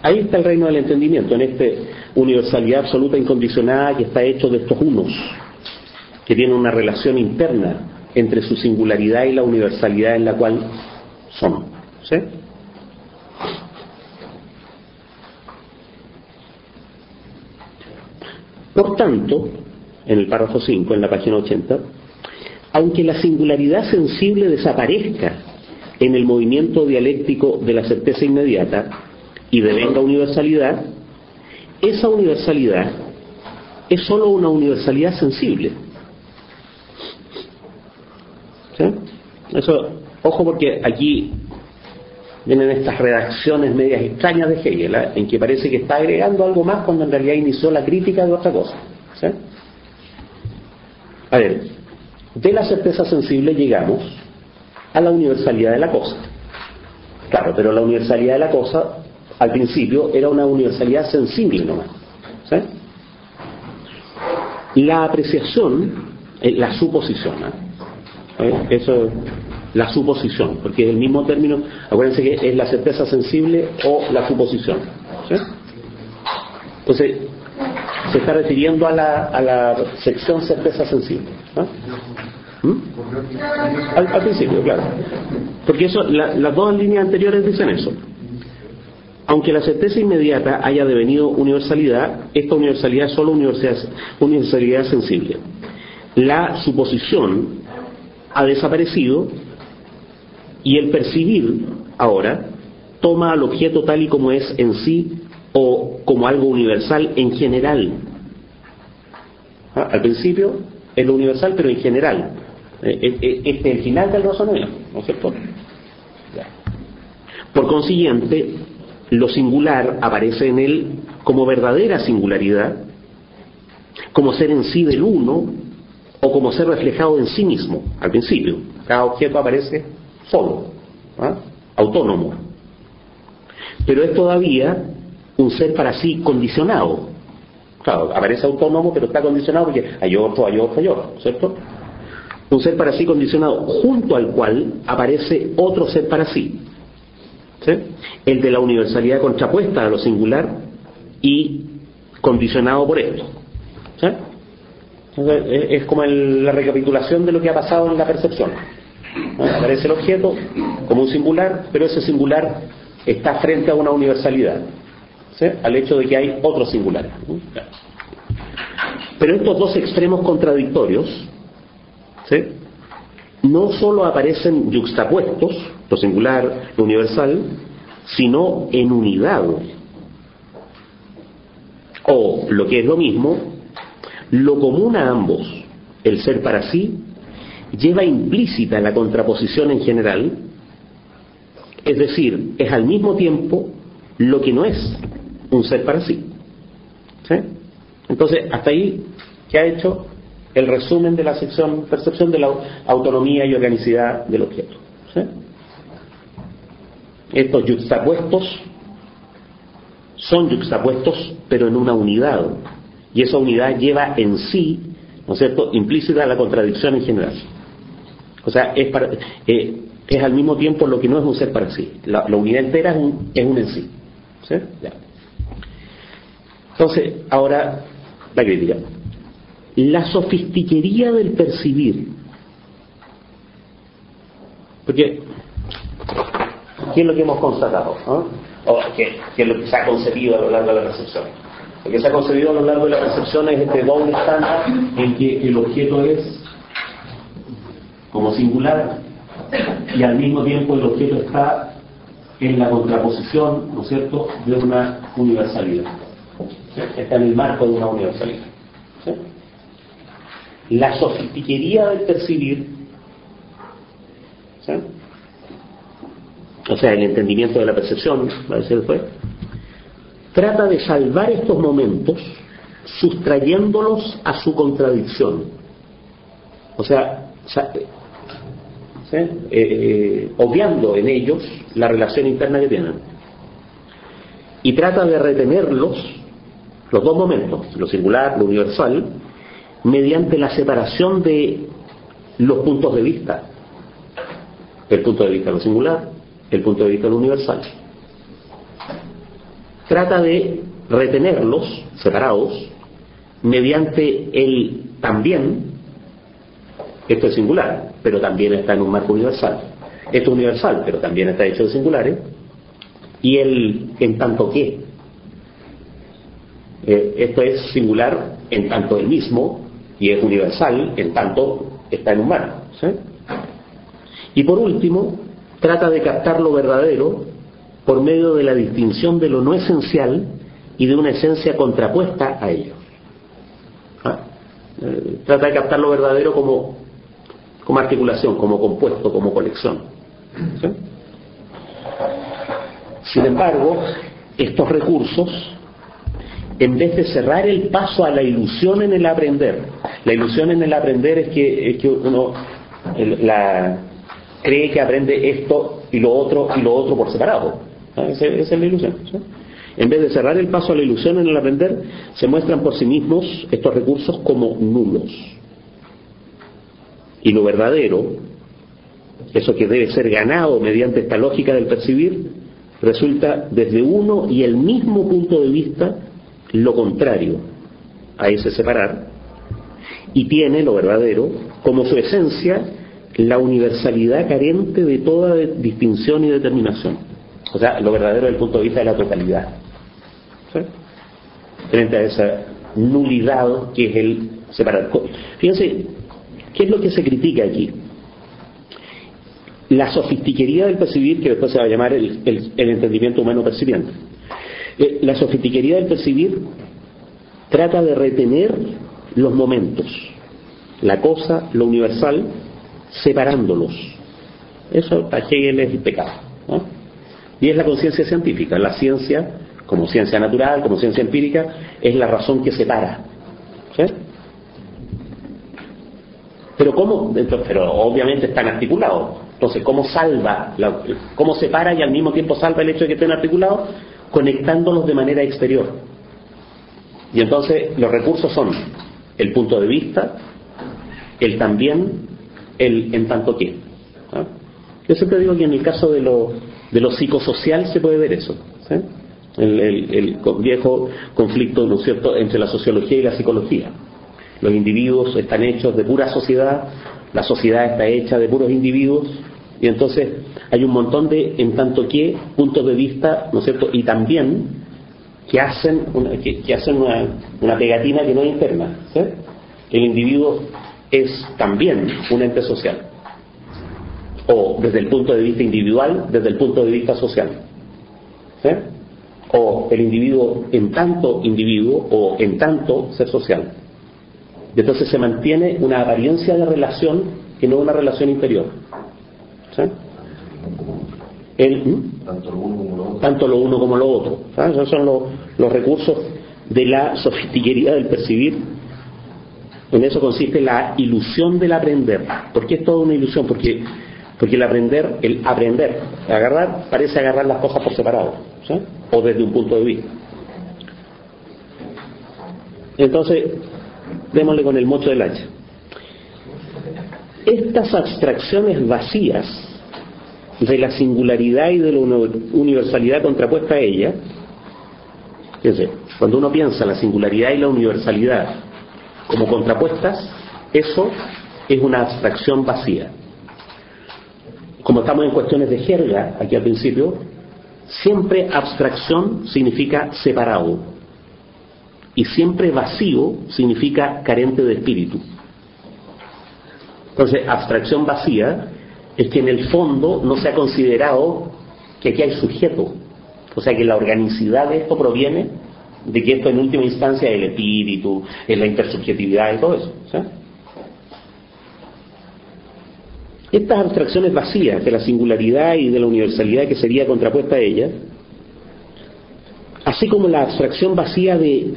Ahí está el reino del entendimiento, en esta universalidad absoluta incondicionada que está hecho de estos unos, que tienen una relación interna entre su singularidad y la universalidad en la cual son. ¿Sí? Por tanto, en el párrafo 5, en la página 80, aunque la singularidad sensible desaparezca en el movimiento dialéctico de la certeza inmediata y devenga universalidad, esa universalidad es sólo una universalidad sensible. ¿Sí? Eso, ojo, porque aquí vienen estas redacciones medias extrañas de Hegel, en que parece que está agregando algo más cuando en realidad inició la crítica de otra cosa. ¿Sí? A ver, de la certeza sensible llegamos a la universalidad de la cosa. Claro, pero la universalidad de la cosa al principio era una universalidad sensible nomás. ¿Sí? La apreciación, la suposición, eso, la suposición, porque es el mismo término, acuérdense que es la certeza sensible o la suposición. ¿Sí? Entonces, se está refiriendo a la sección certeza sensible. Al principio, claro. Porque eso, las dos líneas anteriores dicen eso. Aunque la certeza inmediata haya devenido universalidad, esta universalidad es solo universalidad sensible. La suposición ha desaparecido y el percibir ahora toma al objeto tal y como es en sí o como algo universal en general. Al principio es lo universal, pero en general. Este es el final del razonamiento, ¿no es cierto? Por consiguiente, lo singular aparece en él como verdadera singularidad, como ser en sí del uno o como ser reflejado en sí mismo. Al principio, cada objeto aparece solo, autónomo, pero es todavía un ser para sí condicionado. Claro, aparece autónomo, pero está condicionado porque hay otro, ¿cierto? Un ser para sí condicionado, junto al cual aparece otro ser para sí. ¿Sí? El de la universalidad contrapuesta a lo singular y condicionado por esto. ¿Sí? Entonces, es como la recapitulación de lo que ha pasado en la percepción. Aparece el objeto como un singular, pero ese singular está frente a una universalidad, ¿sí? Al hecho de que hay otro singular. Pero estos dos extremos contradictorios, ¿sí?, no solo aparecen yuxtapuestos, lo singular, lo universal, sino en unidad. O, lo que es lo mismo, lo común a ambos, el ser para sí, lleva implícita la contraposición en general, es decir, es al mismo tiempo lo que no es un ser para sí. ¿Sí? Entonces, hasta ahí, ¿qué ha hecho? El resumen de la sección percepción de la autonomía y organicidad del objeto. ¿Sí? Estos yuxtapuestos son yuxtapuestos, pero en una unidad, y esa unidad lleva en sí, ¿no es cierto?, implícita la contradicción en general. O sea, es al mismo tiempo lo que no es un ser para sí. La unidad entera es un en sí. ¿Sí? Ya. Entonces, ahora la crítica. La sofistiquería del percibir. Porque, ¿qué es lo que hemos constatado? ¿No? O ¿qué es lo que se ha concebido a lo largo de la percepción? Lo que se ha concebido a lo largo de la percepción es este doble estándar en que el objeto es como singular y al mismo tiempo el objeto está en la contraposición, ¿no es cierto?, de una universalidad. ¿Sí? Está en el marco de una universalidad. ¿Sí? La sofistiquería del percibir, ¿sí?, o sea, el entendimiento de la percepción, va a decir después, trata de salvar estos momentos sustrayéndolos a su contradicción. O sea, ¿sí?, obviando en ellos la relación interna que tienen. Y trata de retenerlos, los dos momentos, lo singular, lo universal, mediante la separación de los puntos de vista. El punto de vista de lo singular, el punto de vista de lo universal. Trata de retenerlos separados mediante el también. Esto es singular, pero también está en un marco universal. Esto es universal, pero también está hecho de singulares. Y el en tanto que. Esto es singular en tanto el mismo y es universal en tanto está en un marco, ¿sí? Y por último, trata de captar lo verdadero por medio de la distinción de lo no esencial y de una esencia contrapuesta a ello. Trata de captar lo verdadero como articulación, como compuesto, como colección, ¿sí? Sin embargo, estos recursos, en vez de cerrar el paso a la ilusión en el aprender, la ilusión en el aprender es que uno cree que aprende esto y lo otro por separado. Esa es la ilusión, ¿sí? En vez de cerrar el paso a la ilusión en el aprender, se muestran por sí mismos estos recursos como nulos. Y lo verdadero, eso que debe ser ganado mediante esta lógica del percibir, resulta desde uno y el mismo punto de vista lo contrario a ese separar, y tiene lo verdadero como su esencia la universalidad carente de toda distinción y determinación. O sea, lo verdadero desde el punto de vista de la totalidad, ¿sí? Frente a esa nulidad que es el separar. Fíjense, ¿qué es lo que se critica aquí? La sofistiquería del percibir, que después se va a llamar el entendimiento humano percibiente. La sofistiquería del percibir trata de retener los momentos, la cosa, lo universal, separándolos. Eso para Hegel es el pecado, ¿no? Y es la conciencia científica. La ciencia, como ciencia natural, como ciencia empírica, es la razón que separa, ¿sí? Pero ¿cómo? Pero obviamente están articulados. Entonces, ¿cómo cómo separa y al mismo tiempo salva el hecho de que estén articulados? Conectándolos de manera exterior. Y entonces los recursos son el punto de vista, el también, el en tanto que, ¿no? Yo siempre digo que en el caso de lo psicosocial se puede ver eso, ¿sí? El viejo conflicto, ¿no es cierto?, entre la sociología y la psicología. Los individuos están hechos de pura sociedad, la sociedad está hecha de puros individuos, y entonces hay un montón de en tanto que puntos de vista, ¿no es cierto?, y también que hacen una pegatina que no es interna, ¿sí? El individuo es también un ente social, o desde el punto de vista individual, desde el punto de vista social, ¿sí? O el individuo en tanto individuo o en tanto ser social. Y entonces se mantiene una apariencia de relación que no es una relación interior, ¿sí? Tanto lo uno como lo otro, ¿sabes? Esos son los recursos de la sofistiquería del percibir. En eso consiste la ilusión del aprender. ¿Por qué es toda una ilusión? Porque el aprender, agarrar, parece agarrar las cosas por separado, ¿sí? O desde un punto de vista. Entonces, démosle con el mocho del hacha. Estas abstracciones vacías de la singularidad y de la universalidad contrapuesta a ella, fíjense, cuando uno piensa la singularidad y la universalidad como contrapuestas, eso es una abstracción vacía. Como estamos en cuestiones de jerga aquí al principio, siempre abstracción significa separado y siempre vacío significa carente de espíritu. Entonces, abstracción vacía es que en el fondo no se ha considerado que aquí hay sujeto, o sea que la organicidad de esto proviene de que esto en última instancia es el espíritu, es la intersubjetividad y todo eso, ¿sí? Estas abstracciones vacías de la singularidad y de la universalidad que sería contrapuesta a ella, así como la abstracción vacía de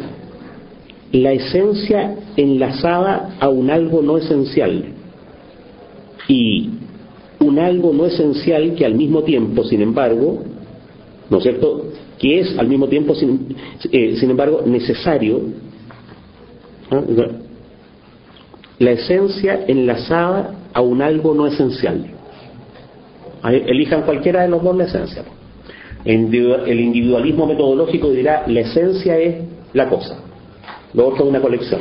la esencia enlazada a un algo no esencial y un algo no esencial que al mismo tiempo, sin embargo, ¿no es cierto?, que es al mismo tiempo, sin embargo, necesario, ¿no? La esencia enlazada a un algo no esencial. Elijan cualquiera de los dos la esencia. El individualismo metodológico dirá la esencia es la cosa, lo otro es una colección,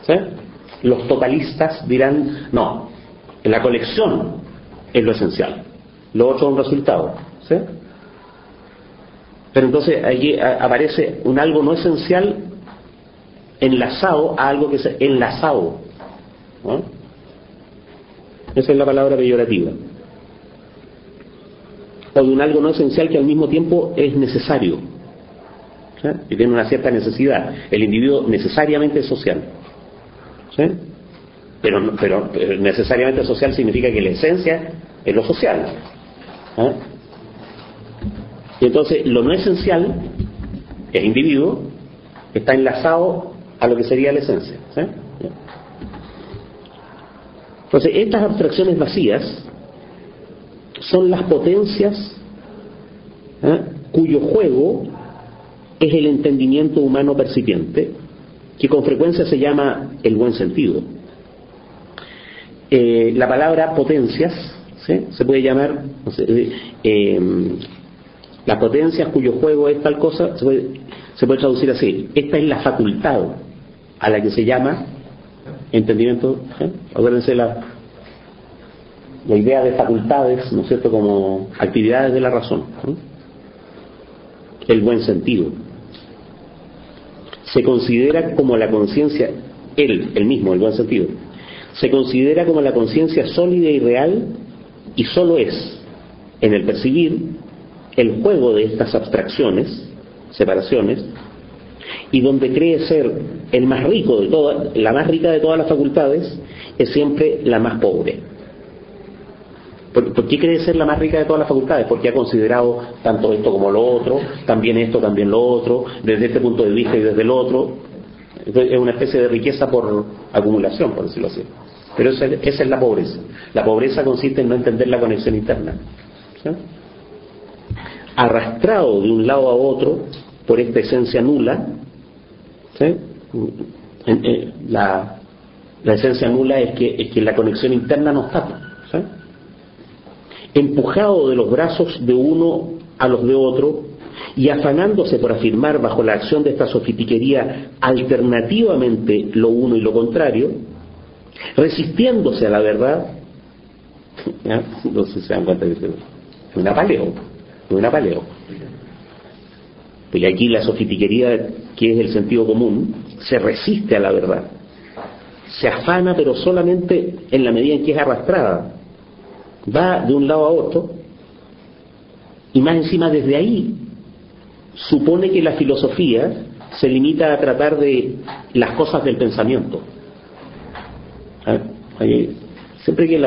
¿sí? Los totalistas dirán no, la colección es lo esencial, lo otro es un resultado, ¿sí? Pero entonces allí aparece un algo no esencial enlazado a algo que es enlazado, ¿no? Esa es la palabra peyorativa. O de un algo no esencial que al mismo tiempo es necesario, ¿sí? Y tiene una cierta necesidad. El individuo necesariamente es social, ¿sí? Pero necesariamente social significa que la esencia es lo social, ¿sí? Y entonces lo no esencial, el individuo, está enlazado a lo que sería la esencia, ¿sí? Entonces estas abstracciones vacías son las potencias, cuyo juego es el entendimiento humano percipiente, que con frecuencia se llama el buen sentido. La palabra potencias, ¿sí? Se puede llamar, no sé, las potencias cuyo juego es tal cosa, se puede traducir así. Esta es la facultad a la que se llama entendimiento, ¿sí? Acuérdense la idea de facultades, ¿no es cierto?, como actividades de la razón, ¿no? El buen sentido se considera como la conciencia, el mismo, el buen sentido, se considera como la conciencia sólida y real, y solo es, en el percibir, el juego de estas abstracciones, separaciones, y donde cree ser el más rico de todas, la más rica de todas las facultades, es siempre la más pobre. ¿Por qué cree ser la más rica de todas las facultades? Porque ha considerado tanto esto como lo otro, también esto, también lo otro, desde este punto de vista y desde el otro. Entonces, es una especie de riqueza por acumulación, por decirlo así. Pero esa es la pobreza. La pobreza consiste en no entender la conexión interna, ¿sí? Arrastrado de un lado a otro por esta esencia nula, ¿sí? La esencia nula es que la conexión interna nos tapa, ¿sí? Empujado de los brazos de uno a los de otro y afanándose por afirmar bajo la acción de esta sofitiquería alternativamente lo uno y lo contrario, resistiéndose a la verdad, ¿ya? No sé si se dan cuenta que es un apaleo, porque aquí la sofitiquería, que es el sentido común, se resiste a la verdad, se afana, pero solamente en la medida en que es arrastrada. Va de un lado a otro, y más encima desde ahí supone que la filosofía se limita a tratar de las cosas del pensamiento. Siempre que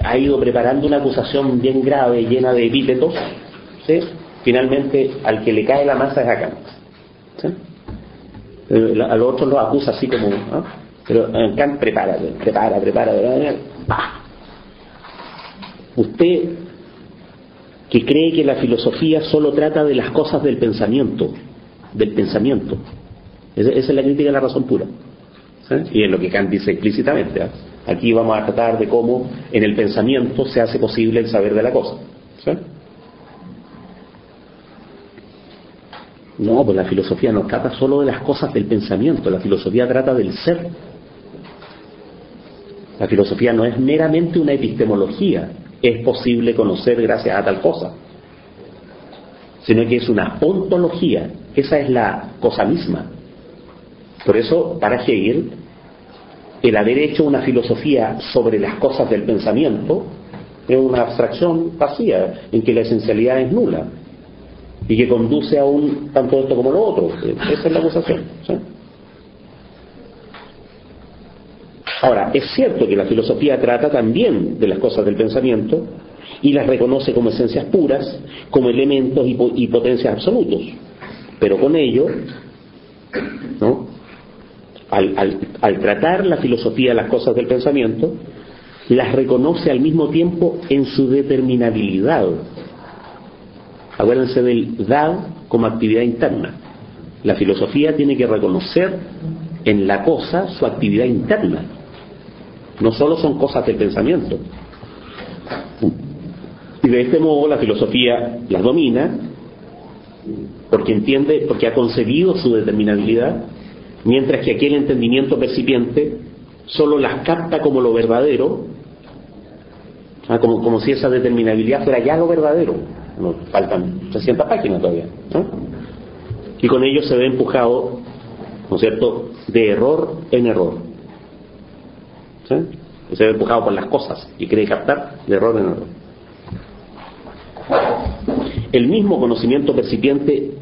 ha ido preparando una acusación bien grave, llena de epítetos, ¿sí? Finalmente al que le cae la masa es a Kant, ¿sí? A los otros los acusa así como, ¿no? Pero Kant prepara, ¡pah! Usted que cree que la filosofía solo trata de las cosas del pensamiento, esa es la crítica de la razón pura, ¿sí? Y es lo que Kant dice explícitamente, ¿eh? Aquí vamos a tratar de cómo en el pensamiento se hace posible el saber de la cosa, ¿sí? No, pues la filosofía no trata solo de las cosas del pensamiento, la filosofía trata del ser. La filosofía no es meramente una epistemología, es posible conocer gracias a tal cosa, sino que es una ontología, esa es la cosa misma. Por eso, para Hegel, el haber hecho una filosofía sobre las cosas del pensamiento es una abstracción vacía, en que la esencialidad es nula, y que conduce a un tanto esto como lo otro. Esa es la acusación, ¿sí? Ahora, es cierto que la filosofía trata también de las cosas del pensamiento y las reconoce como esencias puras, como elementos y potencias absolutos, pero con ello, ¿no? Al tratar la filosofía de las cosas del pensamiento, las reconoce al mismo tiempo en su determinabilidad. Acuérdense del dar como actividad interna. La filosofía tiene que reconocer en la cosa su actividad interna. No solo son cosas del pensamiento. Y de este modo la filosofía las domina porque entiende, porque ha concebido su determinabilidad, mientras que aquel entendimiento percipiente solo las capta como lo verdadero, como si esa determinabilidad fuera ya lo verdadero. Nos faltan 300 páginas todavía, ¿no? Y con ello se ve empujado, ¿no es cierto?, de error en error, ¿sí? se ve empujado por las cosas y cree captar de error en error. El mismo conocimiento percipiente,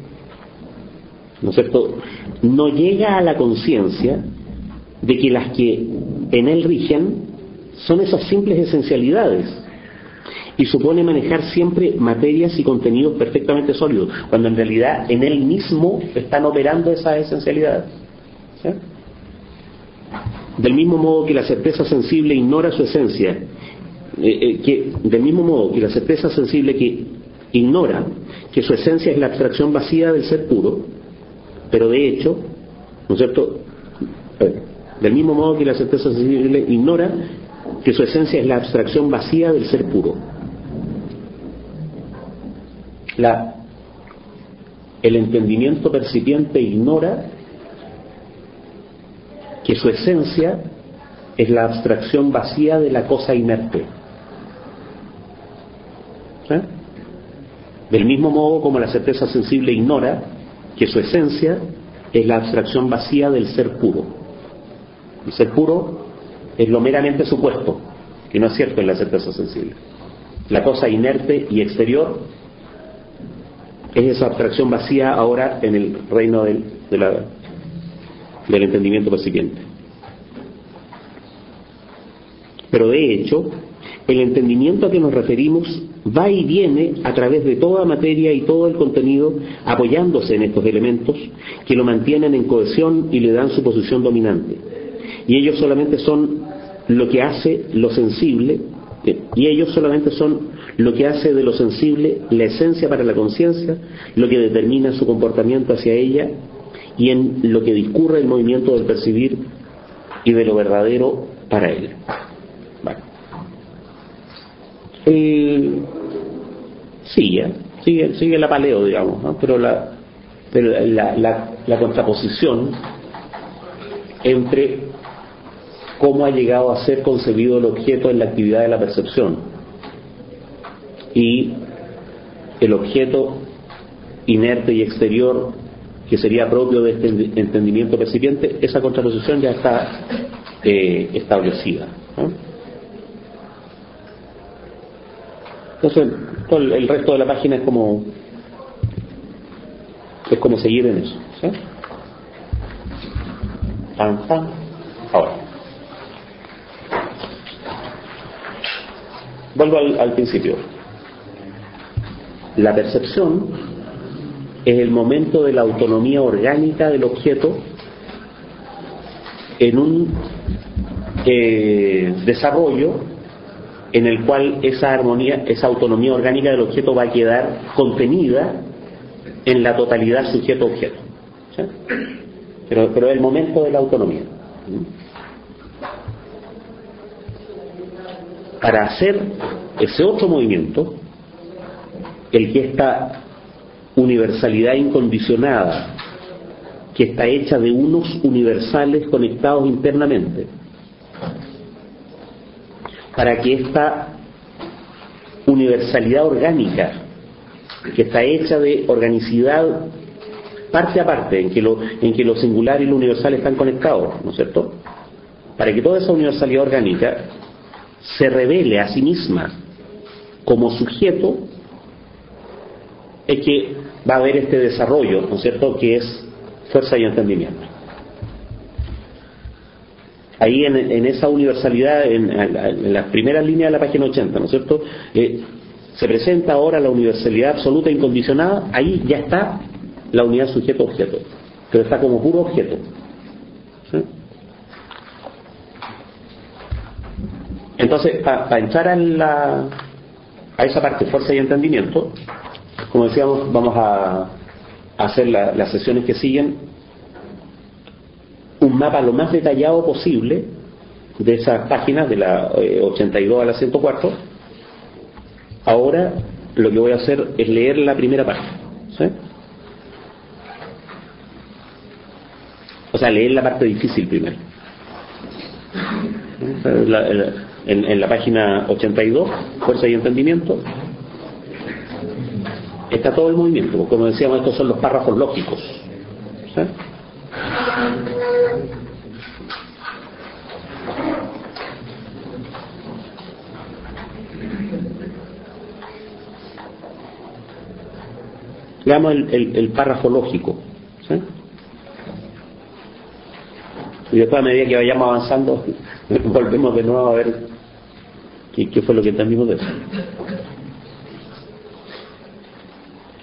¿no es cierto?, no llega a la conciencia de que las que en él rigen son esas simples esencialidades, y supone manejar siempre materias y contenidos perfectamente sólidos, cuando en realidad en él mismo están operando esas esencialidades. ¿Sí? Del mismo modo que la certeza sensible ignora su esencia, del mismo modo que la certeza sensible que ignora que su esencia es la abstracción vacía del ser puro, pero de hecho, ¿no es cierto?, del mismo modo que la certeza sensible ignora que su esencia es la abstracción vacía del ser puro. El entendimiento percipiente ignora que su esencia es la abstracción vacía de la cosa inerte. ¿Sí? Del mismo modo como la certeza sensible ignora que su esencia es la abstracción vacía del ser puro. El ser puro es lo meramente supuesto, que no es cierto en la certeza sensible. La cosa inerte y exterior es esa abstracción vacía ahora en el reino del entendimiento percipiente. Pero de hecho, el entendimiento a que nos referimos va y viene a través de toda materia y todo el contenido, apoyándose en estos elementos que lo mantienen en cohesión y le dan su posición dominante. Y ellos solamente son lo que hace lo sensible, de lo sensible la esencia para la conciencia, lo que determina su comportamiento hacia ella, y en lo que discurre el movimiento del percibir y de lo verdadero para él. Bueno. Sigue la paleo, digamos, ¿no? Pero la contraposición entre cómo ha llegado a ser concebido el objeto en la actividad de la percepción y el objeto inerte y exterior que sería propio de este entendimiento percipiente, esa contraposición ya está establecida, ¿no? Entonces el resto de la página es como seguir en eso, ¿sí? Ahora vuelvo al principio. La percepción es el momento de la autonomía orgánica del objeto en un desarrollo en el cual esa autonomía orgánica del objeto va a quedar contenida en la totalidad sujeto-objeto. ¿Sí? Pero es el momento de la autonomía. Para hacer ese otro movimiento, el que esta universalidad incondicionada, que está hecha de unos universales conectados internamente, para que esta universalidad orgánica, que está hecha de organicidad parte a parte, en que lo singular y lo universal están conectados, ¿no es cierto?, para que toda esa universalidad orgánica se revele a sí misma como sujeto, es que va a haber este desarrollo, ¿no es cierto?, que es fuerza y entendimiento. Ahí en esa universalidad, en las primeras líneas de la página 80, ¿no es cierto?, se presenta ahora la universalidad absoluta e incondicionada. Ahí ya está la unidad sujeto-objeto, pero está como puro objeto. ¿Sí? Entonces, para entrar a esa parte, fuerza y entendimiento, como decíamos, vamos a hacer las sesiones que siguen un mapa lo más detallado posible de esas páginas, de la 82 a la 104. Ahora lo que voy a hacer es leer la primera parte, ¿sí? O sea, leer la parte difícil primero. En la página 82, fuerza y entendimiento, está todo el movimiento. Como decíamos, estos son los párrafos lógicos, ¿sí? Veamos el párrafo lógico, ¿sí? Y después, a medida que vayamos avanzando, volvemos de nuevo a ver qué fue lo que entendimos de eso.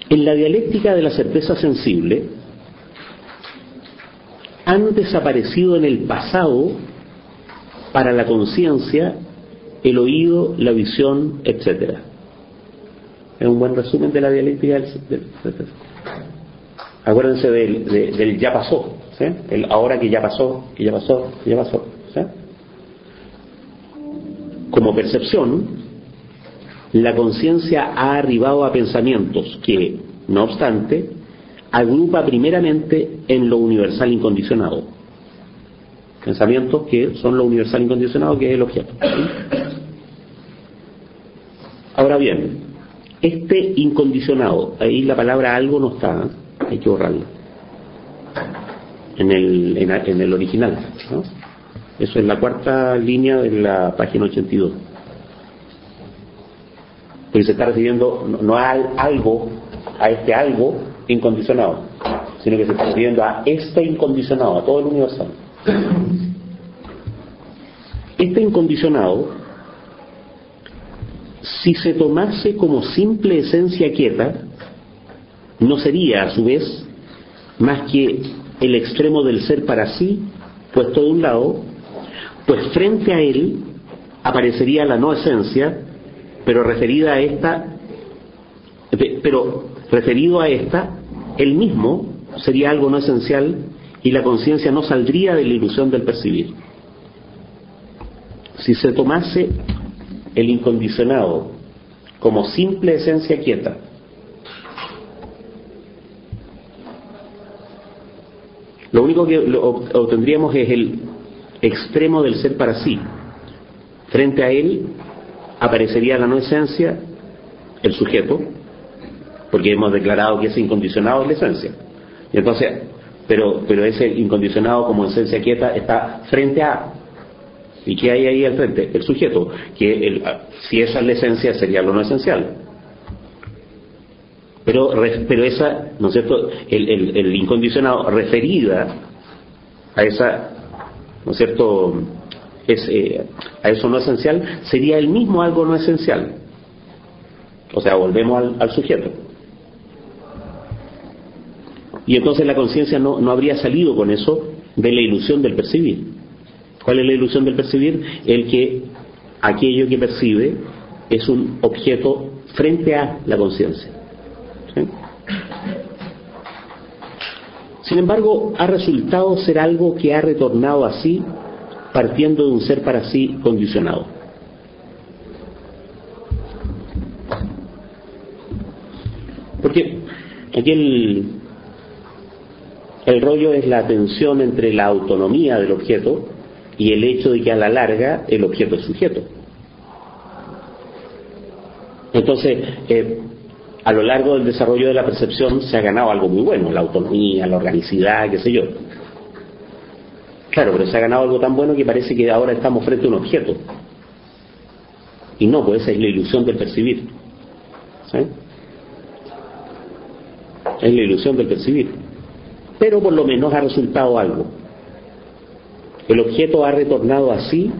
En la dialéctica de la certeza sensible han desaparecido en el pasado para la conciencia el oído, la visión, etc. Es un buen resumen de la dialéctica del acuérdense del ya pasó, ¿sí? El ahora que ya pasó, que ya pasó, que ya pasó, ¿sí? Como percepción, la conciencia ha arribado a pensamientos que, no obstante, agrupa primeramente en lo universal incondicionado. Pensamientos que son lo universal incondicionado, que es el objeto, ¿sí? Ahora bien, este incondicionado, ahí la palabra algo no está, hay que borrarlo en el original, ¿no? Eso es la cuarta línea de la página 82, porque se está refiriendo no a algo, a este algo incondicionado, sino que se está refiriendo a este incondicionado, a todo el universal. Este incondicionado, si se tomase como simple esencia quieta, no sería a su vez más que el extremo del ser para sí, puesto de un lado, pues frente a él aparecería la no esencia, pero referido a esta, él mismo sería algo no esencial y la conciencia no saldría de la ilusión del percibir. Si se tomase el incondicionado como simple esencia quieta, lo único que obtendríamos es el extremo del ser para sí. Frente a él aparecería la no esencia, el sujeto, porque hemos declarado que ese incondicionado es la esencia. Y entonces, pero ese incondicionado como esencia quieta está frente a. ¿Y qué hay ahí al frente? El sujeto, que si esa es la esencia sería lo no esencial. Pero esa, ¿no es cierto?, el incondicionado referida a esa, ¿no es cierto?, a eso no esencial, sería el mismo algo no esencial. O sea, volvemos al sujeto. Y entonces la conciencia no habría salido con eso de la ilusión del percibir. ¿Cuál es la ilusión del percibir? El que aquello que percibe es un objeto frente a la conciencia, ¿sí? Sin embargo, ha resultado ser algo que ha retornado así, partiendo de un ser para sí condicionado. Porque aquí el rollo es la tensión entre la autonomía del objeto y el hecho de que a la larga el objeto es sujeto. Entonces, a lo largo del desarrollo de la percepción se ha ganado algo muy bueno, la autonomía, la organicidad, qué sé yo. Claro, pero se ha ganado algo tan bueno que parece que ahora estamos frente a un objeto. Y no, pues esa es la ilusión del percibir, ¿sí? Es la ilusión del percibir. Pero por lo menos ha resultado algo. El objeto ha retornado así,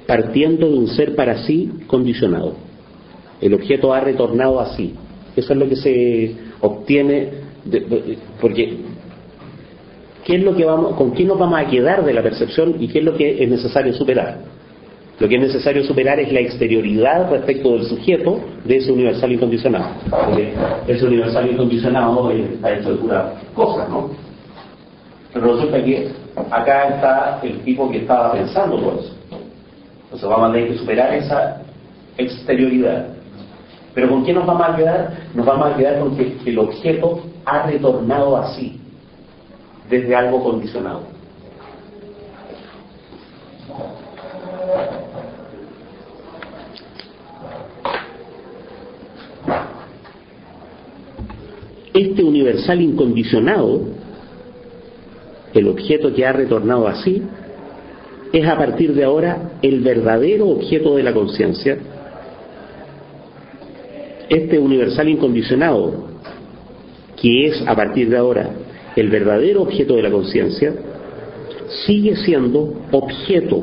partiendo de un ser para sí condicionado. El objeto ha retornado así. Eso es lo que se obtiene, porque ¿qué es lo que con qué nos vamos a quedar de la percepción y qué es lo que es necesario superar? Lo que es necesario superar es la exterioridad respecto del sujeto de ese universal incondicionado. Porque ese universal incondicionado está hecho de puras cosas, ¿no? Pero resulta que acá está el tipo que estaba pensando todo eso. Entonces vamos a tener que superar esa exterioridad. Pero ¿con qué nos vamos a quedar? Nos vamos a quedar con que el objeto ha retornado así, desde algo condicionado. Este universal incondicionado, el objeto que ha retornado así, es a partir de ahora el verdadero objeto de la conciencia. Este universal incondicionado, que es a partir de ahora el verdadero objeto de la conciencia, sigue siendo objeto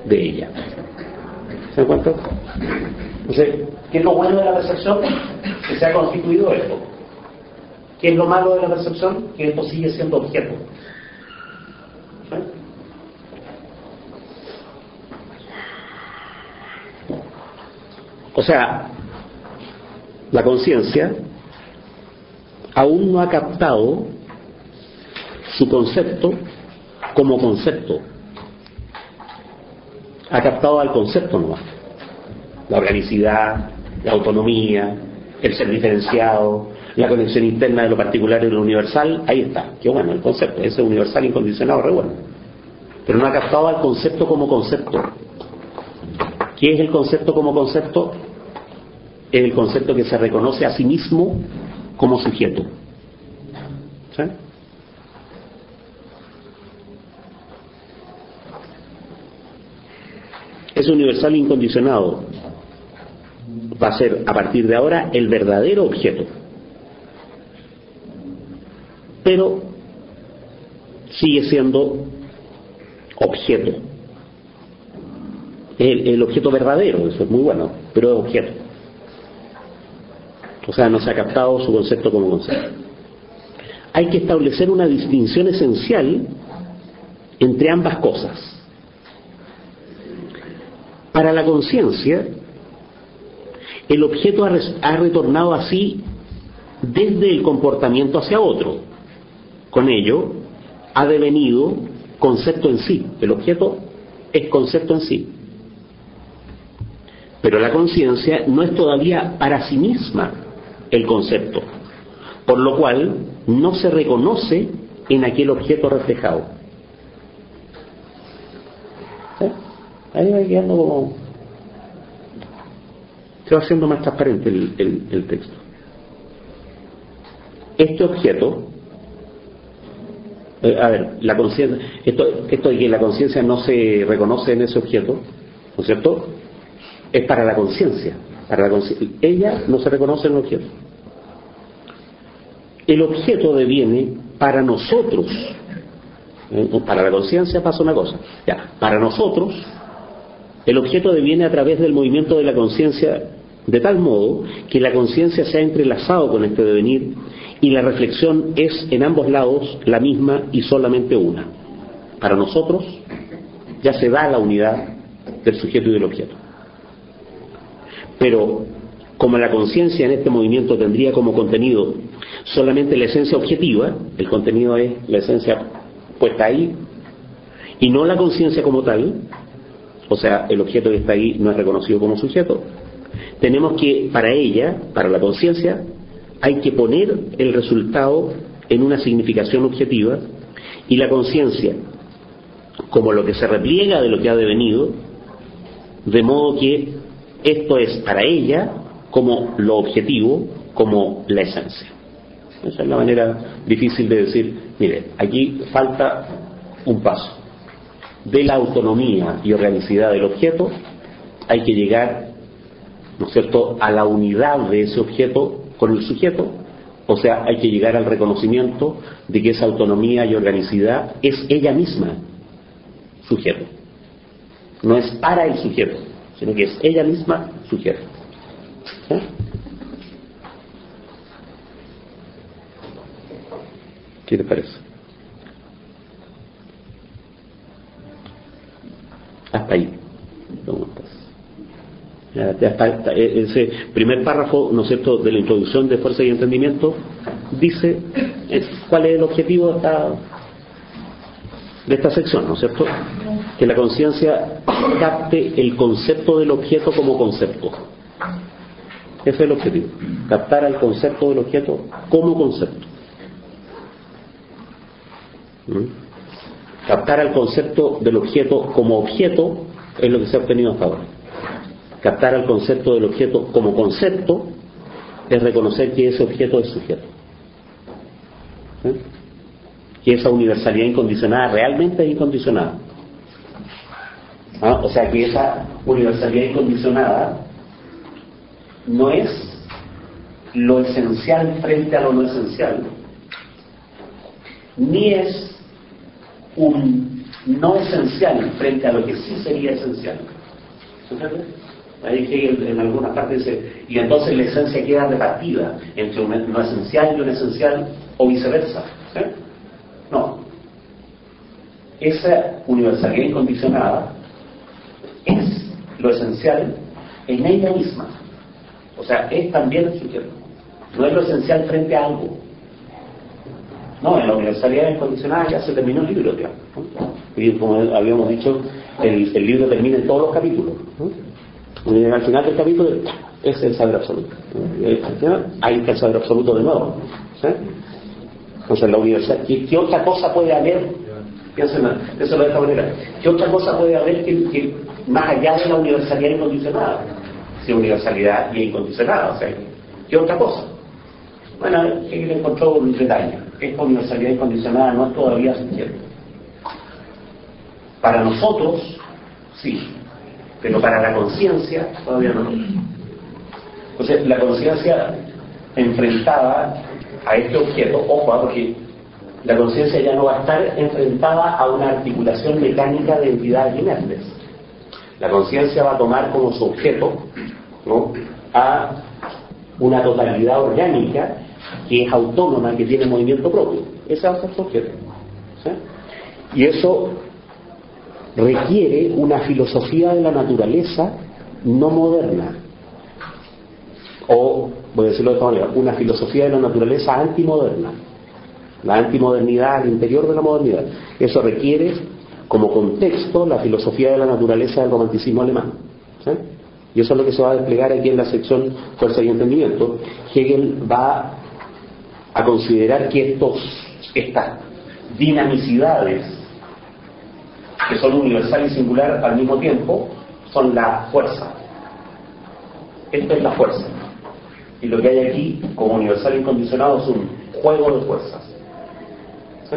de ella. ¿Se dan cuenta? Entonces, ¿qué es lo bueno de la percepción? Que se ha constituido esto. ¿Qué es lo malo de la percepción? Que esto sigue siendo objeto. ¿Sí? O sea, la conciencia aún no ha captado su concepto como concepto. Ha captado al concepto nomás. La organicidad, la autonomía, el ser diferenciado, la conexión interna de lo particular y lo universal, ahí está. Qué bueno el concepto, ese universal incondicionado, re bueno. Pero no ha captado al concepto como concepto. ¿Qué es el concepto como concepto? Es el concepto que se reconoce a sí mismo como sujeto. ¿Sí? Ese universal incondicionado va a ser a partir de ahora el verdadero objeto, pero sigue siendo objeto, el objeto verdadero. Eso es muy bueno, pero es objeto. O sea, no se ha captado su concepto como concepto. Hay que establecer una distinción esencial entre ambas cosas. Para la conciencia, el objeto ha retornado así desde el comportamiento hacia otro. Con ello, ha devenido concepto en sí. El objeto es concepto en sí. Pero la conciencia no es todavía para sí misma el concepto, por lo cual no se reconoce en aquel objeto reflejado. ¿Sí? Ahí va quedando como... se va haciendo más transparente el texto. Este objeto, la conciencia, esto de que la conciencia no se reconoce en ese objeto, ¿no es cierto?, es para la conciencia. Ella no se reconoce en el objeto. El objeto deviene para nosotros. Para la conciencia pasa una cosa. Ya, para nosotros, el objeto deviene a través del movimiento de la conciencia, de tal modo que la conciencia se ha entrelazado con este devenir y la reflexión es en ambos lados la misma y solamente una. Para nosotros ya se da la unidad del sujeto y del objeto. Pero como la conciencia en este movimiento tendría como contenido solamente la esencia objetiva, el contenido es la esencia puesta ahí y no la conciencia como tal, o sea, el objeto que está ahí no es reconocido como sujeto, tenemos que, para ella, para la conciencia, hay que poner el resultado en una significación objetiva, y la conciencia como lo que se repliega de lo que ha devenido, de modo que esto es para ella como lo objetivo, como la esencia. Esa es la manera difícil de decir, mire, aquí falta un paso. De la autonomía y organicidad del objeto hay que llegar, ¿no es cierto?, a la unidad de ese objeto con el sujeto. O sea, hay que llegar al reconocimiento de que esa autonomía y organicidad es ella misma sujeto. No es para el sujeto, sino que es ella misma sujeto. ¿Eh? ¿Qué te parece? Hasta ahí. Ya está, ese primer párrafo, ¿no es cierto?, de la introducción de Fuerza y Entendimiento dice cuál es el objetivo de esta sección, ¿no es cierto? Que la conciencia capte el concepto del objeto como concepto. Ese es el objetivo, captar al concepto del objeto como concepto. Captar al concepto del objeto como objeto es lo que se ha obtenido hasta ahora. Captar al concepto del objeto como concepto es reconocer que ese objeto es sujeto. Que esa universalidad incondicionada realmente es incondicionada. O sea, que esa universalidad incondicionada no es lo esencial frente a lo no esencial, ni es un no esencial frente a lo que sí sería esencial. ¿Entiendes? Ahí Hegel en algunas partes dice, y entonces la esencia queda repartida entre un no esencial y un esencial, o viceversa. No. Esa universalidad incondicionada es lo esencial en ella misma. O sea, es también el sujeto. No es lo esencial frente a algo. No, en la universalidad incondicionada ya se terminó el libro, ya. Y como habíamos dicho, el libro termina en todos los capítulos. Y al final del capítulo es el saber absoluto. Ahí está el saber absoluto de nuevo. ¿Sí? Entonces, la universalidad, ¿qué otra cosa puede haber? Piensen eso de esta manera. ¿Qué otra cosa puede haber que más allá de la universalidad incondicionada? Si universalidad y incondicionada, o sea, ¿qué otra cosa? Bueno, Hegel encontró un detalle. Esta universalidad incondicionada no es todavía suficiente. Para nosotros, sí, pero para la conciencia todavía no. Entonces, la conciencia enfrentada a este objeto, ojo, porque la conciencia ya no va a estar enfrentada a una articulación mecánica de entidades inertes. La conciencia va a tomar como su objeto, ¿no?, a una totalidad orgánica que es autónoma, que tiene movimiento propio. Ese va a ser su objeto. ¿Sí? Y eso requiere una filosofía de la naturaleza no moderna, o, voy a decirlo de esta manera, una filosofía de la naturaleza antimoderna, la antimodernidad al interior de la modernidad. Eso requiere como contexto la filosofía de la naturaleza del romanticismo alemán. ¿Sí? Y eso es lo que se va a desplegar aquí en la sección Fuerza y Entendimiento. Hegel va a considerar que estas dinamicidades, que son universal y singular al mismo tiempo, son la fuerza. Esta es la fuerza. Y lo que hay aquí, como universal incondicionado, es un juego de fuerzas. ¿Sí?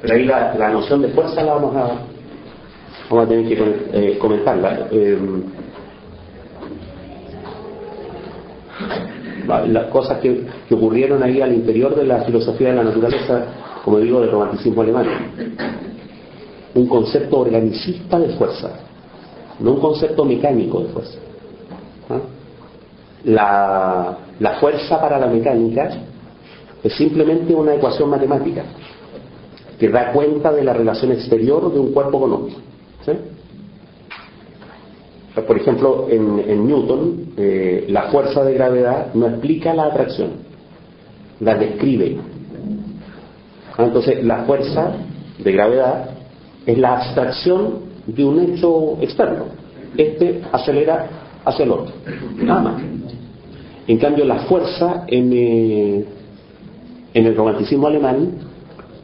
Pero ahí la noción de fuerza la vamos a tener que comentarla. Las cosas que ocurrieron ahí al interior de la filosofía de la naturaleza, como digo, del romanticismo alemán. Un concepto organicista de fuerza, no un concepto mecánico de fuerza. La fuerza para la mecánica es simplemente una ecuación matemática que da cuenta de la relación exterior de un cuerpo con otro. ¿Sí? Por ejemplo, en Newton, la fuerza de gravedad no explica la atracción, la describe. Entonces, la fuerza de gravedad es la abstracción de un hecho externo. Este acelera hacia el otro, nada más. En cambio, la fuerza en el romanticismo alemán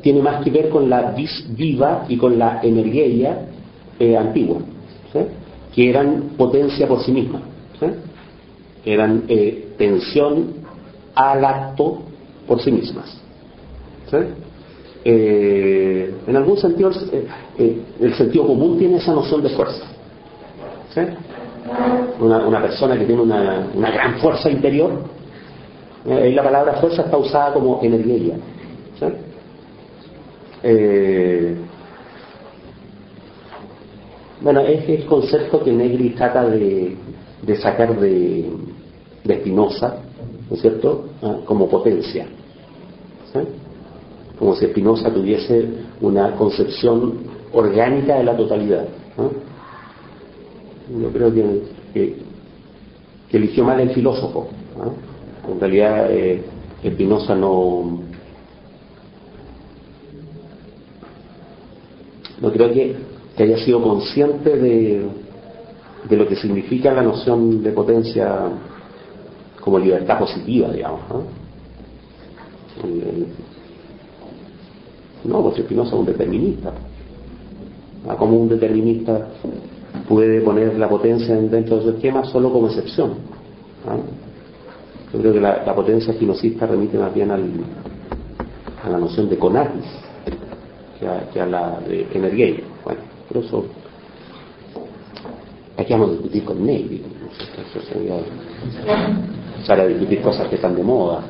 tiene más que ver con la vis viva y con la energía antigua, ¿sí?, que eran potencia por sí misma, ¿sí?, eran tensión al acto por sí mismas, ¿sí? En algún sentido el sentido común tiene esa noción de fuerza, ¿sí? Una persona que tiene una gran fuerza interior, la palabra fuerza está usada como energía, ¿sí? Bueno, es el concepto que Negri trata de sacar de Spinoza, ¿no es cierto?, como potencia, ¿sí?, como si Spinoza tuviese una concepción orgánica de la totalidad, ¿no? Yo creo que eligió mal el filósofo, ¿no? En realidad Spinoza no creo que haya sido consciente de lo que significa la noción de potencia como libertad positiva, digamos, ¿no? No, porque Spinoza es un determinista. Como un determinista puede poner la potencia dentro de su esquema solo como excepción, ¿no? Yo creo que la potencia espinosista remite más bien a la noción de conatus que a la de energía. Bueno, pero eso aquí vamos a discutir con Negri. para discutir cosas que están de moda.